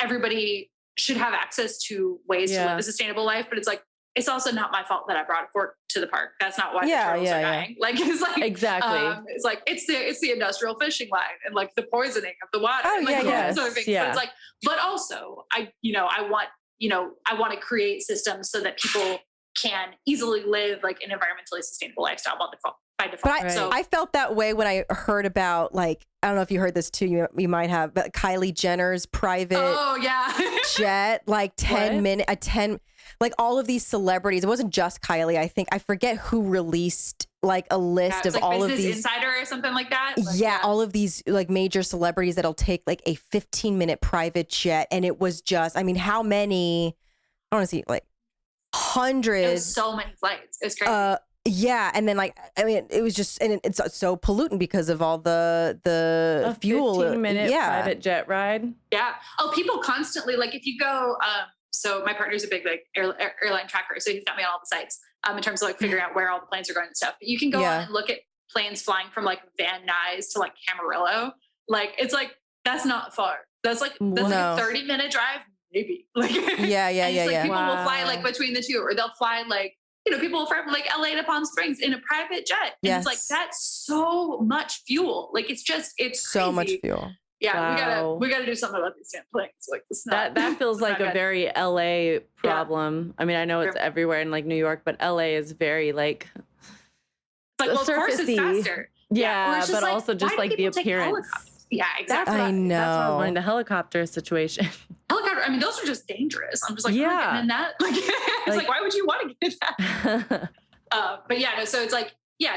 everybody should have access to ways to live a sustainable life, but it's like, it's also not my fault that I brought a fork to the park. That's not why the turtles are dying. Like, it's like, exactly. It's like, it's the industrial fishing line and like the poisoning of the water. Sort of things. But it's like, but also I want to create systems so that people can easily live like an environmentally sustainable lifestyle by default. But I felt that way when I heard about, like, I don't know if you heard this too, you might have, but Kylie Jenner's private jet, like 10 like all of these celebrities. It wasn't just Kylie. I forget who released like a list of like all Business of these Insider or something like that. Like, all of these like major celebrities that'll take like a 15-minute private jet. And it was just, how many, I want to see like hundreds. It was so many flights. It's crazy. Yeah, and then like I mean, it was just and it's so pollutant because of all the A fuel. 15-minute private jet ride. Yeah. Oh, people constantly like if you go. So my partner's a big like airline tracker, so he's got me on all the sites in terms of like figuring out where all the planes are going and stuff. But you can go on and look at planes flying from like Van Nuys to like Camarillo. Like it's like that's not far. That's like a 30-minute drive, maybe. Like yeah. People will fly like between the two, or they'll fly like. People will fly from like LA to Palm Springs in a private jet. And it's like, that's so much fuel. Like, it's so crazy. much fuel. Yeah. We gotta do something about these damn planes. Like, it's not, that feels like a very LA problem. Yeah. I mean, I know it's everywhere in like New York, but LA is very like, it's like, well, of course it's faster. Yeah. But like, also just like the appearance. Yeah, exactly. I know. That's what I was wanting, the helicopter situation. Helicopter, I mean, those are just dangerous. I'm just like, I'm not getting in that. Like, it's like, why would you want to get in that? But yeah, no, so it's like, yeah,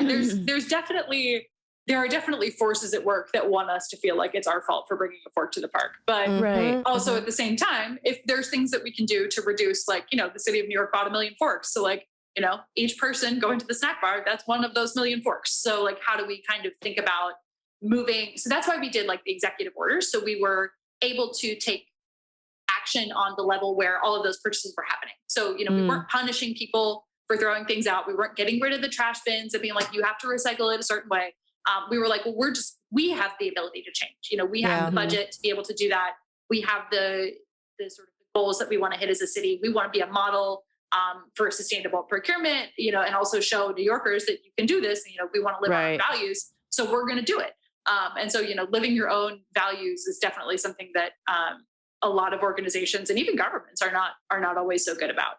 there are definitely forces at work that want us to feel like it's our fault for bringing a fork to the park. But also at the same time, if there's things that we can do to reduce, like, the city of New York bought 1 million forks. So like, each person going to the snack bar, that's one of those 1 million forks. So like, how do we kind of think about moving? So that's why we did like the executive orders. So we were able to take action on the level where all of those purchases were happening. So, we weren't punishing people for throwing things out. We weren't getting rid of the trash bins and being like, you have to recycle it a certain way. We were like, well, we have the ability to change. We have the budget to be able to do that. We have the sort of goals that we want to hit as a city. We want to be a model for sustainable procurement, and also show New Yorkers that you can do this. We want to live our values. So we're going to do it. And so, living your own values is definitely something that a lot of organizations and even governments are not always so good about.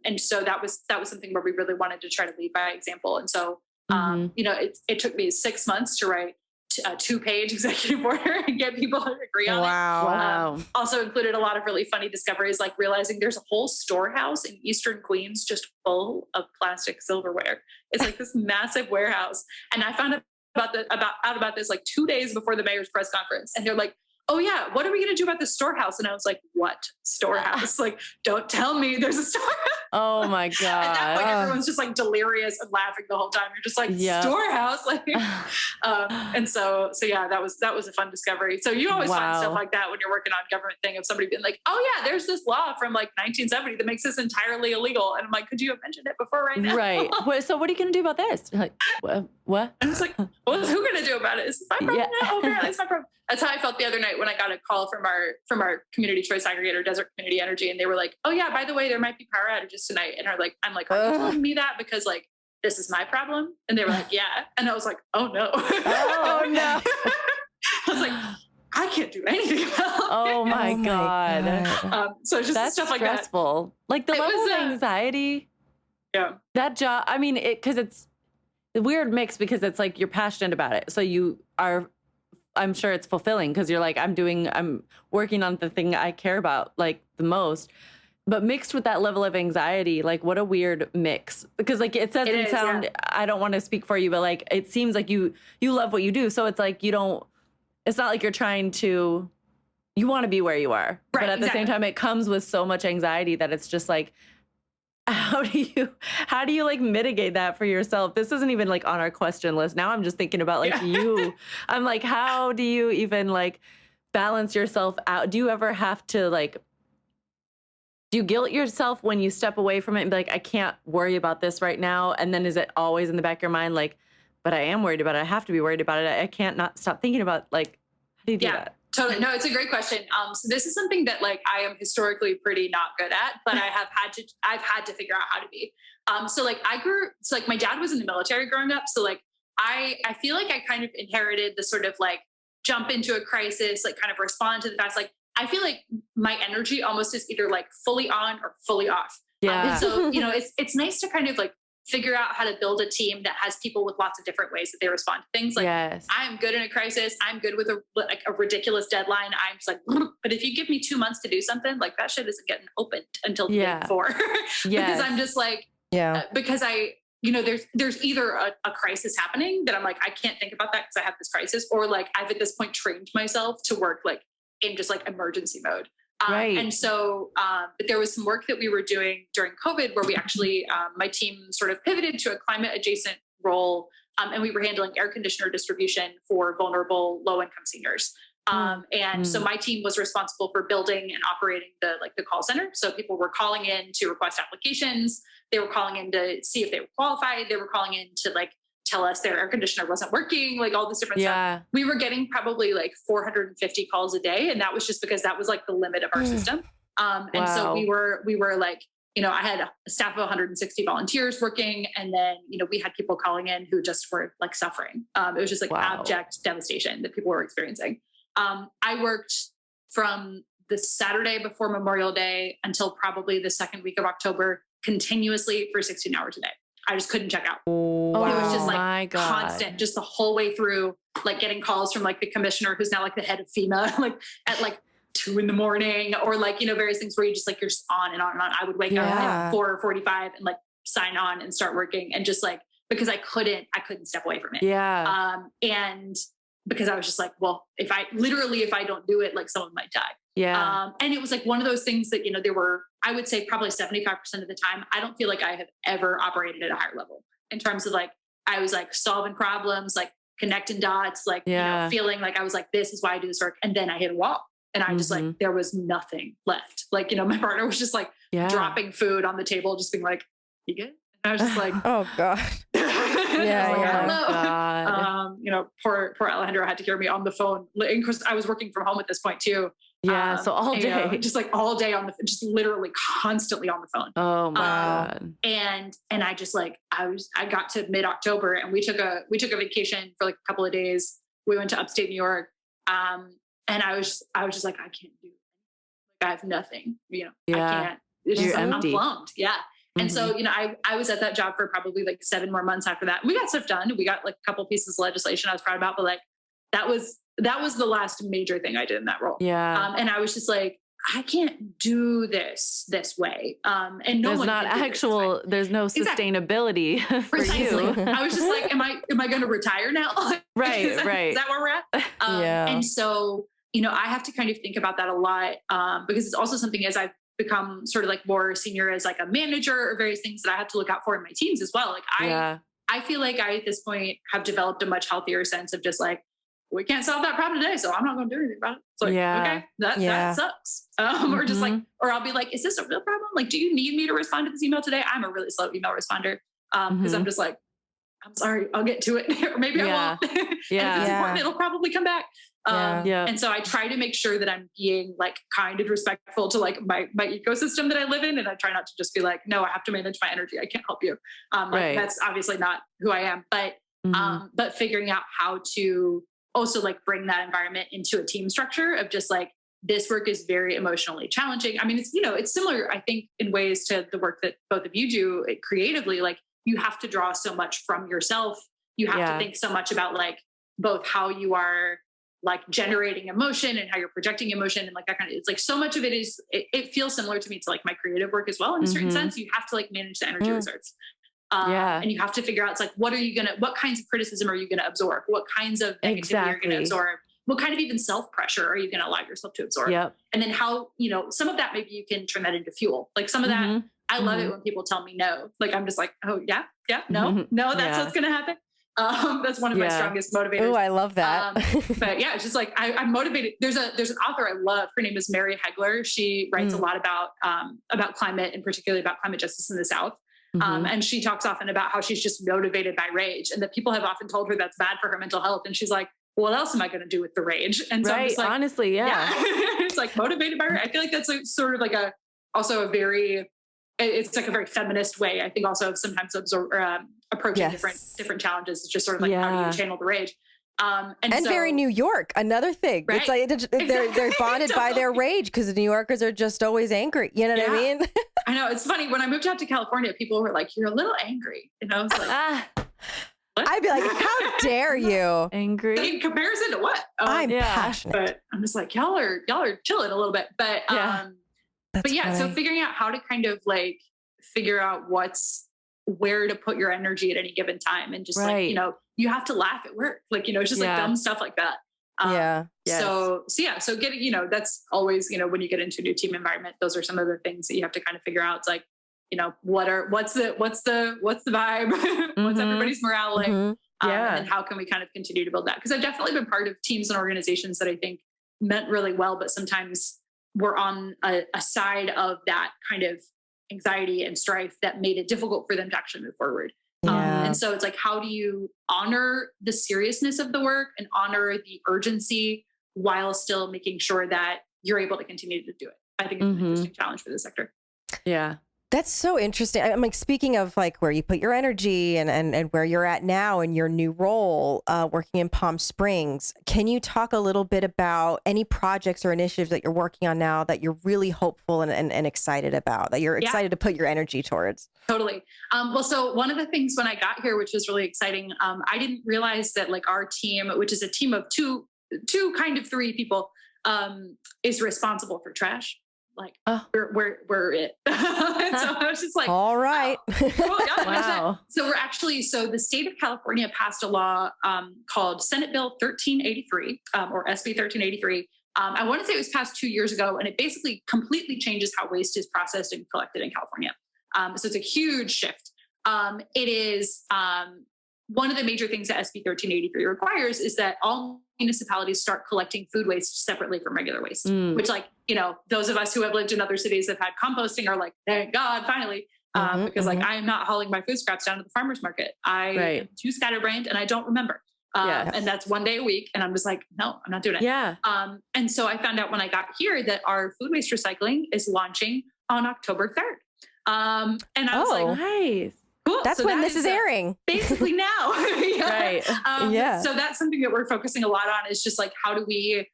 And so that was something where we really wanted to try to lead by example. And so, it took me 6 months to write a 2-page executive order and get people to agree on it. Wow. Also included a lot of really funny discoveries, like realizing there's a whole storehouse in Eastern Queens just full of plastic silverware. It's like this massive warehouse. And I found out about this like 2 days before the mayor's press conference. And they're like, oh yeah, what are we going to do about the storehouse? And I was like, what storehouse? Like, don't tell me there's a storehouse. Oh my God. At that point, everyone's just like delirious and laughing the whole time. You're just like, storehouse. Like, and so yeah, that was a fun discovery. So you always find stuff like that when you're working on government thing of somebody being like, oh yeah, there's this law from like 1970 that makes this entirely illegal. And I'm like, could you have mentioned it before right now? Right. So what are you going to do about this? Like, what? And it's like, well, who going to do about it? Is this my problem? Yeah. No, apparently it's my problem. That's how I felt the other night when I got a call from our community choice aggregator, Desert Community Energy, and they were like, "Oh yeah, by the way, there might be power outages tonight." And I'm like, "Are you telling me that because like this is my problem?" And they were like, "Yeah," and I was like, "Oh no, oh no!" I was like, "I can't do anything about it." Oh my God! So it's just that's stuff like stressful. that. Like the level of anxiety. Yeah. That job. I mean, because it's a weird mix because it's like you're passionate about it, so you are. I'm sure it's fulfilling because you're like, I'm working on the thing I care about like the most, but mixed with that level of anxiety, like what a weird mix because like it doesn't sound, yeah. I don't want to speak for you, but like, it seems like you love what you do. So it's like, it's not like you're trying to, you want to be where you are, right, but at the same time, it comes with so much anxiety that it's just like, how do you like mitigate that for yourself? This isn't even like on our question list. Now I'm just thinking about like you. I'm like, how do you even like balance yourself out? Do you ever have to like, do you guilt yourself when you step away from it and be like, I can't worry about this right now? And then is it always in the back of your mind like, but I am worried about it. I have to be worried about it. I can't not stop thinking about like, how do you do that? Totally. No, it's a great question. So this is something that like I am historically pretty not good at, but I've had to figure out how to be. So like my dad was in the military growing up. So like I feel like I kind of inherited the sort of like jump into a crisis, like kind of respond to the fast. Like I feel like my energy almost is either like fully on or fully off. Yeah. And so, it's nice to kind of like figure out how to build a team that has people with lots of different ways that they respond to things. Like yes. I'm good in a crisis. I'm good with a ridiculous deadline. I'm just like, but if you give me 2 months to do something, like that shit isn't getting opened until day 4. Because I'm just like, because there's either a crisis happening that I'm like, I can't think about that because I have this crisis, or like I've at this point trained myself to work like in just like emergency mode. And so, but there was some work that we were doing during COVID where we actually, my team sort of pivoted to a climate adjacent role. And we were handling air conditioner distribution for vulnerable low-income seniors. So my team was responsible for building and operating the call center. So people were calling in to request applications. They were calling in to see if they were qualified. They were calling in to tell us their air conditioner wasn't working, all this different stuff. We were getting probably 450 calls a day. And that was just because that was the limit of our system. And so we were I had a staff of 160 volunteers working. And then, we had people calling in who just were suffering. It was just abject devastation that people were experiencing. I worked from the Saturday before Memorial Day until probably the second week of October continuously for 16 hours a day. I just couldn't check out. Oh, it was just constant, just the whole way through, getting calls from the commissioner who's now the head of FEMA, at 2 a.m. or various things where you just you're just on and on and on. I would wake up at 4:45 and sign on and start working, and just because I couldn't step away from it. And because I was just well, if I don't do it, someone might die. And it was one of those things that, there were, I would say probably 75% of the time, I don't feel like I have ever operated at a higher level in terms of I was solving problems, connecting dots, feeling I was this is why I do this work. And then I hit a wall and I just there was nothing left. My partner was just dropping food on the table, just being you good? And I was just oh God. Poor Alejandro had to hear me on the phone. And Chris, I was working from home at this point too. So all day, just all day just literally constantly on the phone. Oh my God. And I just I got to mid-October and we took a vacation for a couple of days. We went to upstate New York. And I was just I can't do it. I have nothing, I can't. It's just I'm plumbed. Yeah. And so, I was at that job for probably 7 more months after that. We got stuff done. We got a couple pieces of legislation I was proud about, but that was the last major thing I did in that role. And I was just I can't do this way. And no there's one not actual, there's no sustainability for you. I was just am I going to retire now? Right. Is that where we're at? And so, I have to kind of think about that a lot because it's also something as I've become sort of more senior as a manager or various things that I have to look out for in my teams as well. I feel I at this point have developed a much healthier sense of just we can't solve that problem today, so I'm not going to do anything about it. It's okay, that sucks. Or just or I'll be is this a real problem? Do you need me to respond to this email today? I'm a really slow email responder because I'm just I'm sorry, I'll get to it, or maybe I won't. And if it's important, it'll probably come back. And so I try to make sure that I'm being kind and respectful to my ecosystem that I live in. And I try not to just be no, I have to manage my energy. I can't help you. That's obviously not who I am, but figuring out how to also bring that environment into a team structure of just this work is very emotionally challenging. I mean, it's, it's similar, I think, in ways to the work that both of you do creatively. You have to draw so much from yourself. You have to think so much about both how you are generating emotion and how you're projecting emotion and that kind of, it's so much of it is, it feels similar to me to my creative work as well. In a certain sense, you have to manage the energy reserves. And you have to figure out what kinds of criticism are you going to absorb? What kinds of negativity are you going to absorb? What kind of even self-pressure are you going to allow yourself to absorb? And then how, some of that, maybe you can turn that into fuel. Some of that, I love it when people tell me no. I'm just oh yeah, no, that's what's going to happen. That's one of my strongest motivators. Oh, I love that. But yeah, it's just I'm motivated. There's an author I love. Her name is Mary Hegler. She writes a lot about climate and particularly about climate justice in the South. And she talks often about how she's just motivated by rage and that people have often told her that's bad for her mental health. And she's well, what else am I going to do with the rage? And so I'm just honestly, it's motivated by her. I feel that's sort of also a very, it's a very feminist way. I think also sometimes approaching different challenges. It's just sort of how do you channel the rage? And so, very New York, another thing. Right? It's they're bonded by their rage because the New Yorkers are just always angry. You know what I mean? I know. It's funny. When I moved out to California, people were you're a little angry. I was I'd be how dare you? Angry? In comparison to what? I'm passionate. But I'm just y'all are chilling a little bit. But so figuring out how to kind of figure out where to put your energy at any given time and just you have to laugh at work. It's just dumb stuff like that. So getting, you know, that's always, you know, when you get into a new team environment, those are some of the things that you have to kind of figure out. It's like, you know, what's the vibe? What's everybody's morale like? And then how can we kind of continue to build that? Because I've definitely been part of teams and organizations that I think meant really well, but sometimes we're on a side of that kind of anxiety and strife that made it difficult for them to actually move forward. And so it's like, how do you honor the seriousness of the work and honor the urgency while still making sure that you're able to continue to do it? I think it's an interesting challenge for the sector. Yeah. That's so interesting. I'm like, speaking of like where you put your energy and where you're at now in your new role, working in Palm Springs, can you talk a little bit about any projects or initiatives that you're working on now that you're really hopeful and excited about, that you're excited to put your energy towards? Totally. Well, so one of the things when I got here, which was really exciting, I didn't realize that like our team, which is a team of two kind of three people, is responsible for trash. Like we're it. And so I was just like, all right. Wow. Cool. Yeah, wow. So so the state of California passed a law called Senate Bill 1383 or SB 1383. I want to say it was passed 2 years ago, and it basically completely changes how waste is processed and collected in California. So it's a huge shift. It is one of the major things that SB 1383 requires is that all municipalities start collecting food waste separately from regular waste, which, like, you know, those of us who have lived in other cities that have had composting are like, thank God, finally, because like I am not hauling my food scraps down to the farmer's market. I am too scatterbrained and I don't remember. And that's one day a week. And I'm just like, no, I'm not doing it. Yeah. And so I found out when I got here that our food waste recycling is launching on October 3rd. And I was like, nice. Cool. That's when this is airing. Basically now. Right. So that's something that we're focusing a lot on, is just like, how do we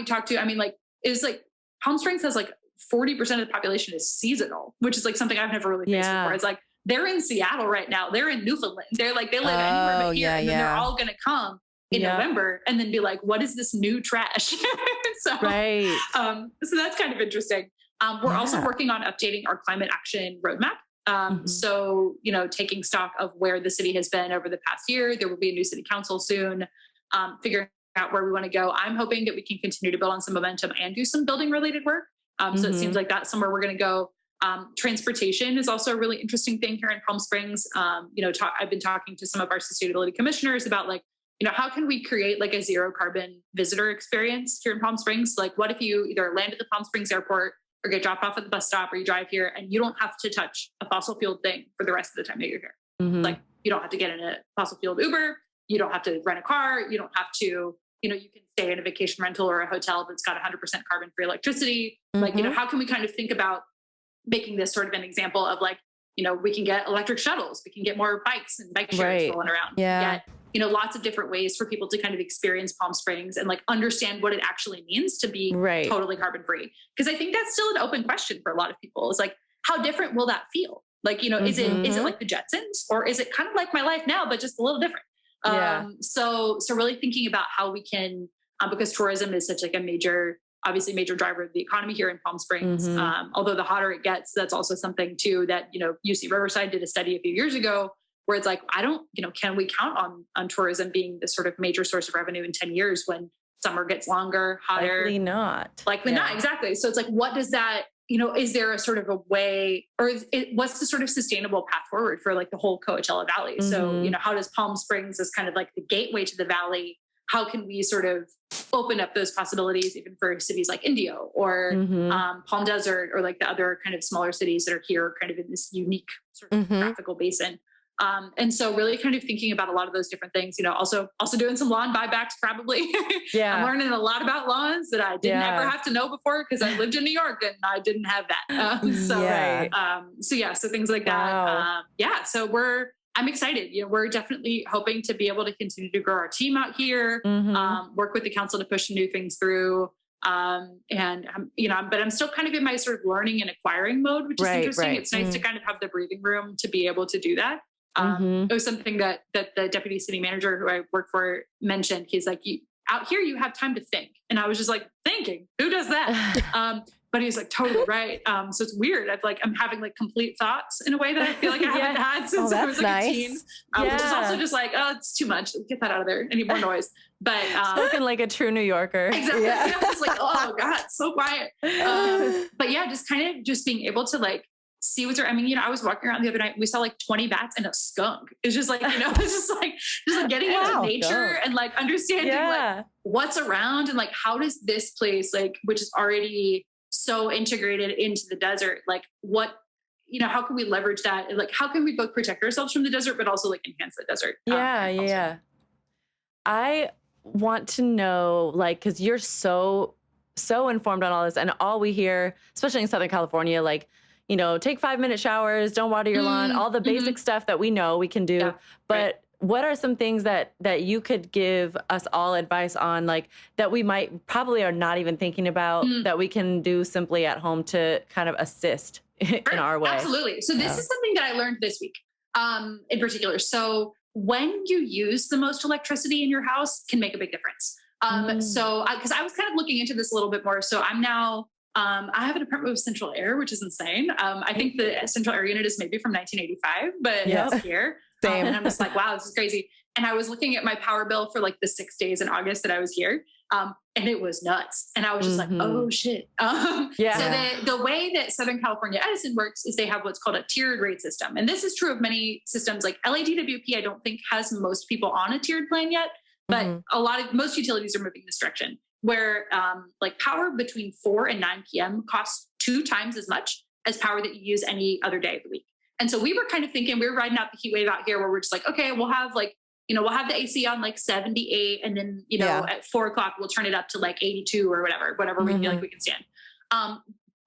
talk to, I mean, like, is like Palm Springs has like 40% of the population is seasonal, which is like something I've never really faced before. It's like, they're in Seattle right now. They're in Newfoundland. They're like, they live anywhere but here. And then they're all going to come in November and then be like, what is this new trash? So that's kind of interesting. We're also working on updating our climate action roadmap. So, you know, taking stock of where the city has been over the past year. There will be a new city council soon, figuring out where we want to go. I'm hoping that we can continue to build on some momentum and do some building related work. So it seems like that's somewhere we're going to go. Transportation is also a really interesting thing here in Palm Springs. You know, I've been talking to some of our sustainability commissioners about, like, you know, how can we create like a zero carbon visitor experience here in Palm Springs? Like, what if you either land at the Palm Springs airport or get dropped off at the bus stop, or you drive here and you don't have to touch a fossil fuel thing for the rest of the time that you're here. Like, you don't have to get in a fossil fuel Uber. You don't have to rent a car. You don't have to, you know, you can stay in a vacation rental or a hotel that's got 100% carbon free electricity. Like, you know, how can we kind of think about making this sort of an example of, like, you know, we can get electric shuttles, we can get more bikes and bike shares rolling around. Get, you know, lots of different ways for people to kind of experience Palm Springs and like understand what it actually means to be totally carbon free. Because I think that's still an open question for a lot of people. Is like, how different will that feel? Like, you know, is it like the Jetsons, or is it kind of like my life now, but just a little different? So really thinking about how we can, because tourism is such like a major driver of the economy here in Palm Springs. Although the hotter it gets, that's also something too that, you know, UC Riverside did a study a few years ago where it's like, I don't, you know, can we count on tourism being the sort of major source of revenue in 10 years when summer gets longer, hotter? Likely not. Exactly. So it's like, what does that, you know, is there a sort of a way, or what's the sort of sustainable path forward for like the whole Coachella Valley? So, you know, how does Palm Springs as kind of like the gateway to the valley, how can we sort of open up those possibilities even for cities like Indio or Palm Desert, or like the other kind of smaller cities that are here kind of in this unique sort of geographical basin? And so really kind of thinking about a lot of those different things, you know, also doing some lawn buybacks, probably. I'm learning a lot about lawns that I didn't ever have to know before, because I lived in New York and I didn't have that. So things like that. So I'm excited. You know, we're definitely hoping to be able to continue to grow our team out here, work with the council to push new things through. You know, but I'm still kind of in my sort of learning and acquiring mode, which is interesting. It's nice to kind of have the breathing room to be able to do that. It was something that the deputy city manager who I work for mentioned. He's like, out here, you have time to think. And I was just like, thinking, who does that? but he's like totally right. So it's weird. I'm having like complete thoughts in a way that I feel like I haven't had since I was like a teen, which is also just like, oh, it's too much. Get that out of there. Any more noise. But spoken like a true New Yorker. Exactly. Yeah. It's like, oh God, so quiet. But yeah, just kind of just being able to like see what's. I mean, I was walking around the other night. We saw like 20 bats and a skunk. It's just like, it's just like getting into nature and like understanding like what's around and like how does this place like, which is already so integrated into the desert, like what, how can we leverage that? And like, how can we both protect ourselves from the desert, but also like enhance the desert? Yeah. I want to know, like, cause you're so informed on all this, and all we hear, especially in Southern California, like, take 5-minute showers, don't water your lawn, all the basic stuff that we know we can do. Yeah, but what are some things that you could give us all advice on, like, that we might probably are not even thinking about that we can do simply at home to kind of assist in our way? Absolutely. So this is something that I learned this week in particular. So when you use the most electricity in your house can make a big difference. So because I was kind of looking into this a little bit more. So I'm now, I have an apartment with central air, which is insane. I think the central air unit is maybe from 1985, but it's here. And I'm just like, wow, this is crazy. And I was looking at my power bill for like the 6 days in August that I was here. And it was nuts. And I was just like, oh shit. So the way that Southern California Edison works is they have what's called a tiered rate system. And this is true of many systems. Like LADWP, I don't think has most people on a tiered plan yet, but most utilities are moving this direction where like power between 4 and 9 p.m. costs 2 times as much as power that you use any other day of the week. And so we were kind of thinking, we were riding out the heat wave out here where we're just like, okay, we'll have like, we'll have the AC on like 78 and then, at 4 o'clock, we'll turn it up to like 82 or whatever we feel like we can stand.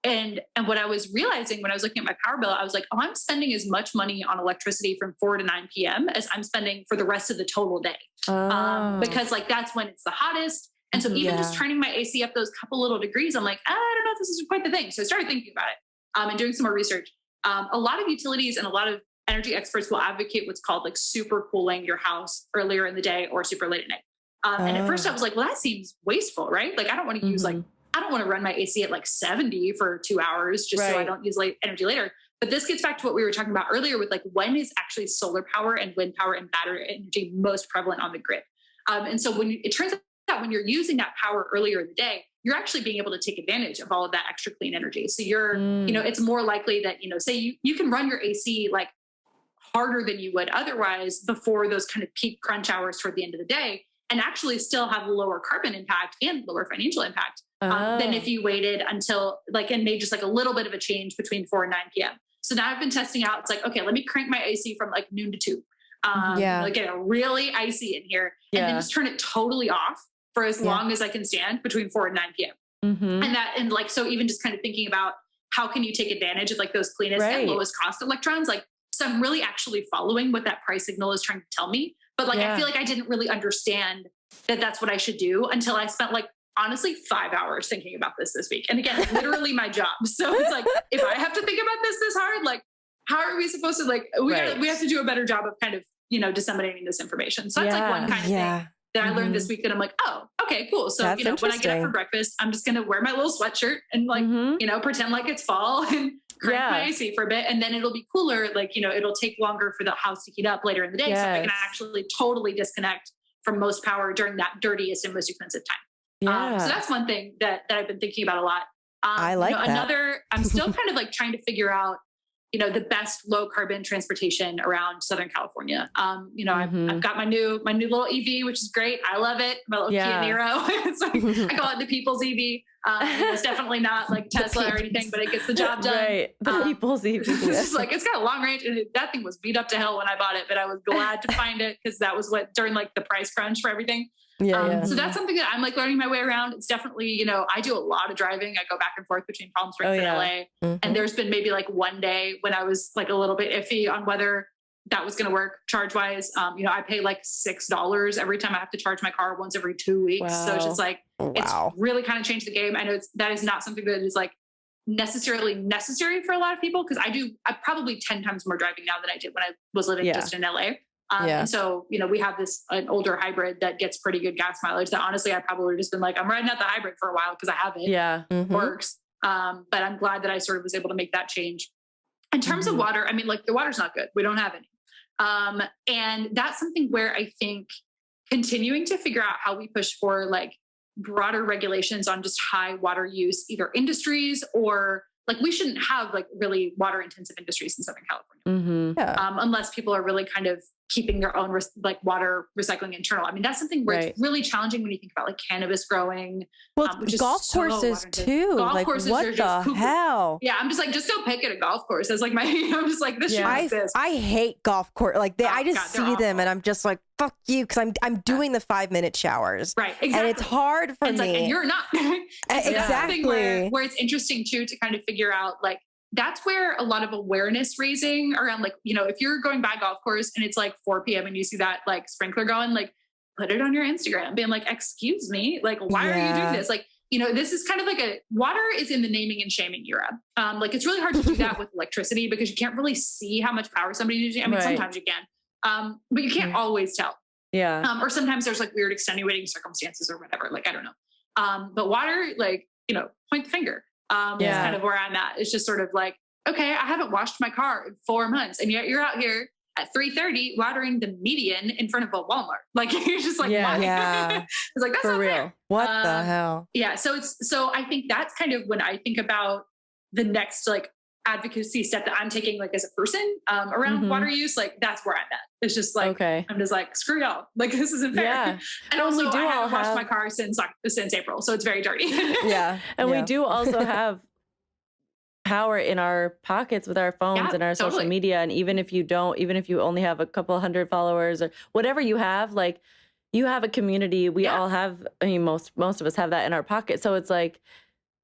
And what I was realizing when I was looking at my power bill, I was like, oh, I'm spending as much money on electricity from 4 to 9 p.m. as I'm spending for the rest of the total day. Because like, that's when it's the hottest. And so even just turning my AC up those couple little degrees, I'm like, I don't know if this is quite the thing. So I started thinking about it and doing some more research. A lot of utilities and a lot of energy experts will advocate what's called like super cooling your house earlier in the day or super late at night. And at first I was like, well, that seems wasteful, right? Like I don't want to use I don't want to run my AC at like 70 for 2 hours just so I don't use energy later. But this gets back to what we were talking about earlier with like, when is actually solar power and wind power and battery energy most prevalent on the grid? And so it turns out when you're using that power earlier in the day, you're actually being able to take advantage of all of that extra clean energy. So you're, it's more likely that, say you can run your AC like harder than you would otherwise before those kind of peak crunch hours toward the end of the day and actually still have a lower carbon impact and lower financial impact than if you waited until like, and made just like a little bit of a change between 4 and 9 p.m. So now I've been testing out. It's like, okay, let me crank my AC from like noon to 2. Like get it really icy in here and then just turn it totally off for as long as I can stand between 4 and 9 p.m. And like, so even just kind of thinking about how can you take advantage of like those cleanest and lowest cost electrons? Like, so I'm really actually following what that price signal is trying to tell me. But like, I feel like I didn't really understand that that's what I should do until I spent like, honestly, 5 hours thinking about this week. And again, literally my job. So it's like, if I have to think about this hard, like, how are we supposed to like, we have to do a better job of kind of, disseminating this information. So that's like one kind of thing that I learned this week that I'm like, oh, okay, cool. So, when I get up for breakfast, I'm just going to wear my little sweatshirt and like, pretend like it's fall and crank my AC for a bit. And then it'll be cooler. Like, it'll take longer for the house to heat up later in the day. So I can actually totally disconnect from most power during that dirtiest and most expensive time. So that's one thing that I've been thinking about a lot. I like that. Another, I'm still kind of like trying to figure out, the best low carbon transportation around Southern California. I've got my new little EV, which is great. I love it. My little Kia Niro. So I call it the people's EV. It's definitely not like Tesla or anything, but it gets the job done. Right. The people's EV. It's like, it's got a long range and that thing was beat up to hell when I bought it, but I was glad to find it because that was during like the price crunch for everything. So that's something that I'm like learning my way around. It's definitely, I do a lot of driving. I go back and forth between Palm Springs and LA. And there's been maybe like one day when I was like a little bit iffy on whether that was going to work charge wise. I pay like $6 every time I have to charge my car once every 2 weeks. So it's just like, it's really kind of changed the game. I know that is not something that is like necessarily necessary for a lot of people. Cause I probably 10 times more driving now than I did when I was living just in LA. And so, we have an older hybrid that gets pretty good gas mileage that honestly, I probably just been like, I'm riding out the hybrid for a while because I have it. Works. But I'm glad that I sort of was able to make that change. In terms of water, I mean, like the water's not good. We don't have any. And that's something where I think continuing to figure out how we push for like broader regulations on just high water use, either industries or like we shouldn't have like really water intensive industries in Southern California, unless people are really kind of keeping their own like water recycling internal. I mean, that's something where it's really challenging when you think about like cannabis growing. Well, which golf courses too. Golf like courses what are the just hell? Yeah, I'm just like, just go pick at a golf course. It's like I'm just like, this should exist. I hate golf course. Like I just see them and I'm just like, fuck you, because I'm doing the 5-minute showers. Right, exactly. And it's hard for me. Like, and you're not. Exactly. That's where it's interesting too to kind of figure out like, that's where a lot of awareness raising around like, you know, if you're going by golf course and it's like 4 p.m. and you see that like sprinkler going, like put it on your Instagram being like, excuse me, like, why are you doing this? Like, you know, this is kind of like water is in the naming and shaming era. Like it's really hard to do that with electricity because you can't really see how much power somebody's using. I mean, sometimes you can, but you can't always tell. Yeah. Or sometimes there's like weird extenuating circumstances or whatever. Like, I don't know. But water, like, you know, point the finger. Is kind of where I'm at. It's just sort of like, okay, I haven't washed my car in 4 months. And yet you're out here at 3:30 watering the median in front of a Walmart. Like, you're just like, why? It's like, that's for not real. fair. What the hell? Yeah. So I think that's kind of when I think about the next like advocacy step that I'm taking, like as a person around water use, like that's where I'm at. It's just like, I'm just like, screw y'all. Like, this isn't fair. Yeah. And also I haven't washed my car since April. So it's very dirty. And we do also have power in our pockets with our phones and our social media. And even if you only have a couple hundred followers or whatever you have, like you have a community. We all have, I mean, most of us have that in our pocket. So it's like,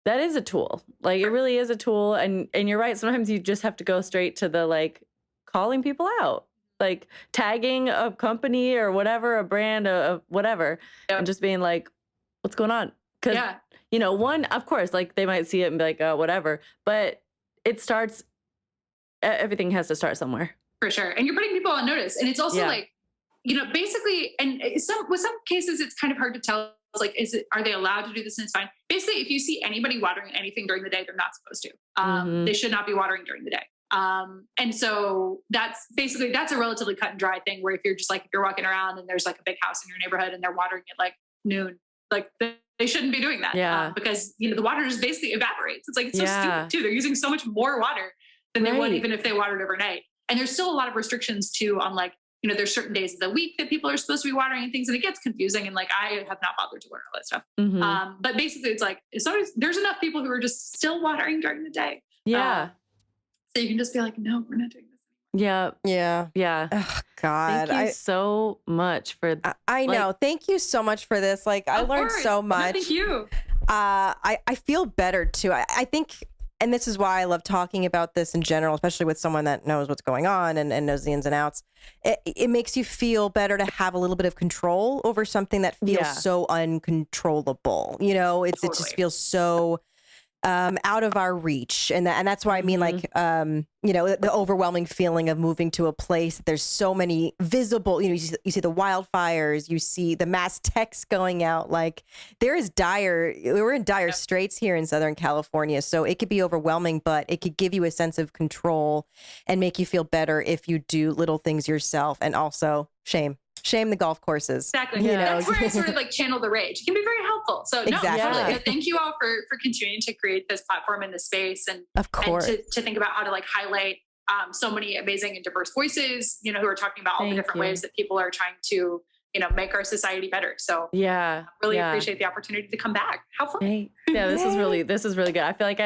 that is a tool. Like it really is a tool. And you're right. Sometimes you just have to go straight to the like calling people out, like tagging a company or whatever, a brand of whatever, and just being like, what's going on? Because, you know, one, of course, like they might see it and be like, oh, whatever. But everything has to start somewhere. For sure. And you're putting people on notice. And it's also like, you know, basically, and with some cases, it's kind of hard to tell. It's like, are they allowed to do this? And it's fine. Basically, if you see anybody watering anything during the day, they're not supposed to. They should not be watering during the day. And so that's a relatively cut and dry thing where if you're walking around and there's like a big house in your neighborhood and they're watering at like noon, like they shouldn't be doing that. Because, you know, the water just basically evaporates. It's like, it's so stupid too. They're using so much more water than they would even if they watered overnight. And there's still a lot of restrictions too on like, you know, there's certain days of the week that people are supposed to be watering and things, and it gets confusing. And like, I have not bothered to learn all that stuff. But basically it's like, as long as there's enough people who are just still watering during the day. So you can just be like, no, we're not doing this. Yeah. Oh, God. Thank you so much for I know. Thank you so much for this. Like, I learned so much. Thank you. I feel better too. I think, and this is why I love talking about this in general, especially with someone that knows what's going on and knows the ins and outs. It makes you feel better to have a little bit of control over something that feels so uncontrollable. You know, it just feels so out of our reach. And that's why I mean, like, you know, the overwhelming feeling of moving to a place that there's so many visible, you know, you see the wildfires, you see the mass texts going out. Like we're in dire straits here in Southern California. So it could be overwhelming, but it could give you a sense of control and make you feel better if you do little things yourself. And also shame the golf courses. Exactly. You know? That's where I sort of like channel the rage. It can be very helpful. So totally. Thank you all for continuing to create this platform in this space and of course and to think about how to like highlight so many amazing and diverse voices, you know, who are talking about all the different ways that people are trying to, you know, make our society better. So really appreciate the opportunity to come back. How fun. This is really good. I feel like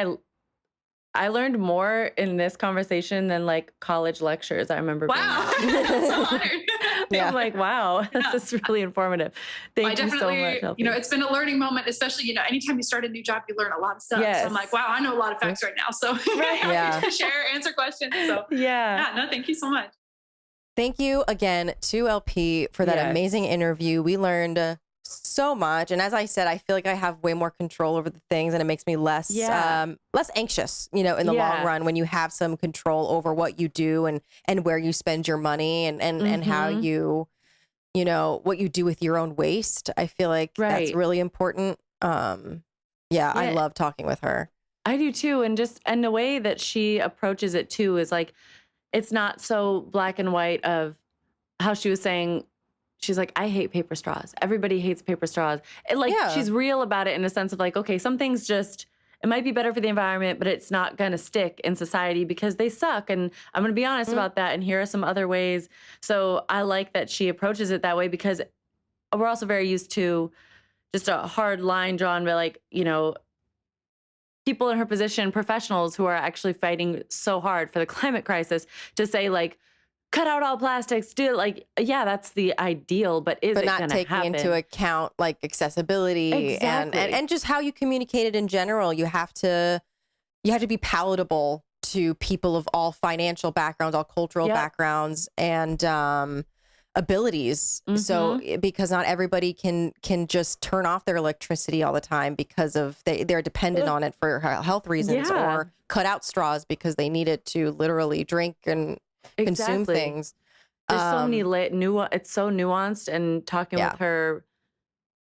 I learned more in this conversation than like college lectures. I remember being so honored. I'm like, wow, this is really informative. Thank you so much. You know, it's been a learning moment, especially, you know, anytime you start a new job, you learn a lot of stuff. So I'm like, wow, I know a lot of facts right now. So to share, answer questions. So thank you so much. Thank you again to LP for that amazing interview. We learned so much. And as I said, I feel like I have way more control over the things and it makes me less anxious, you know, in the long run when you have some control over what you do and where you spend your money and how you know, what you do with your own waste. I feel like that's really important. I love talking with her. I do too. And the way that she approaches it too is like, it's not so black and white of how she was saying, she's like, I hate paper straws. Everybody hates paper straws. And like, Yeah. she's real about it in a sense of like, okay, some things just, it might be better for the environment, but it's not going to stick in society because they suck. And I'm going to be honest about that. And here are some other ways. So I like that she approaches it that way because we're also very used to just a hard line drawn by like, you know, people in her position, professionals who are actually fighting so hard for the climate crisis to say like, cut out all plastics, do like, yeah, that's the ideal, but is it not gonna taking happen? into account like accessibility and just how you communicate it in general. You have to be palatable to people of all financial backgrounds, all cultural backgrounds, and abilities. So because not everybody can just turn off their electricity all the time because of they're dependent on it for health reasons, or cut out straws because they need it to literally drink and consume things. There's so many it's so nuanced, and talking with her,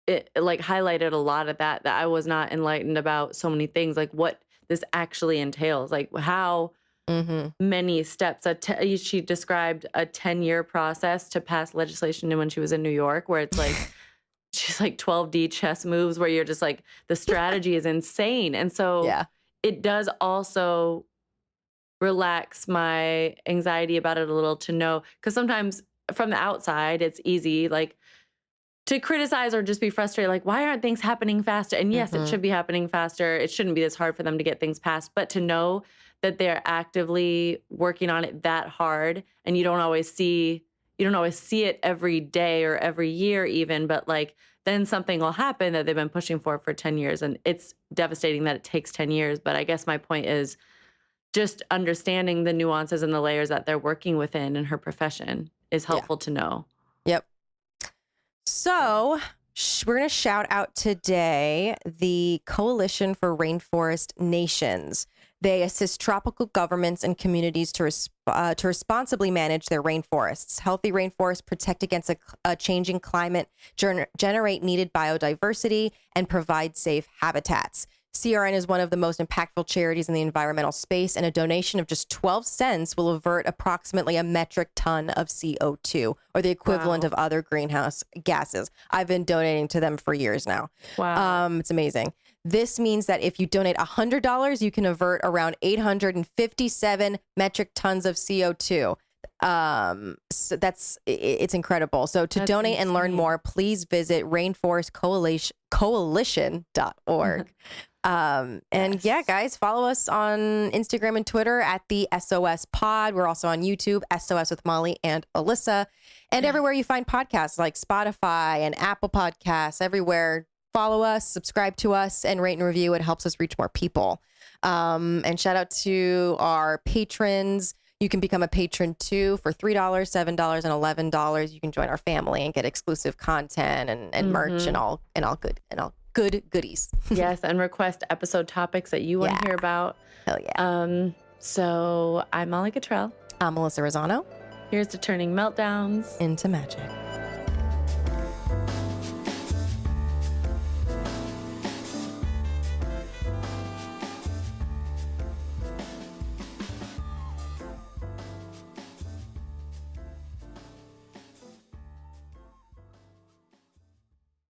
it like highlighted a lot of that I was not enlightened about, so many things, like what this actually entails, like how many steps. She described a 10-year process to pass legislation when she was in New York, where it's like, she's like 12D chess moves where you're just like, the strategy is insane. And so it does also relax my anxiety about it a little to know, because sometimes from the outside, it's easy like to criticize or just be frustrated. Like, why aren't things happening faster? And yes, it should be happening faster. It shouldn't be this hard for them to get things passed, but to know that they're actively working on it that hard, and you don't always see it every day or every year even, but like then something will happen that they've been pushing for 10 years. And it's devastating that it takes 10 years. But I guess my point is just understanding the nuances and the layers that they're working within in her profession is helpful to know. Yep. So we're going to shout out today the Coalition for Rainforest Nations. They assist tropical governments and communities to responsibly manage their rainforests. Healthy rainforests protect against a changing climate, generate needed biodiversity, and provide safe habitats. CRN is one of the most impactful charities in the environmental space, and a donation of just 12 cents will avert approximately a metric ton of CO2, or the equivalent of other greenhouse gases. I've been donating to them for years now. Wow. It's amazing. This means that if you donate $100, you can avert around 857 metric tons of CO2. So it's incredible. So to donate and learn more, please visit rainforestcoalition.org. And yeah, guys, follow us on Instagram and Twitter at the SOS Pod. We're also on YouTube, SOS with Molly and Alyssa, and everywhere you find podcasts like Spotify and Apple Podcasts, everywhere. Follow us, subscribe to us, and rate and review. It helps us reach more people. And shout out to our patrons. You can become a patron too for $3, $7, and $11. You can join our family and get exclusive content and merch and all good goodies. Yes, and request episode topics that you want to hear about. Hell yeah. So I'm Molly Cottrell. I'm Melissa Rosano. Here's to turning meltdowns into magic.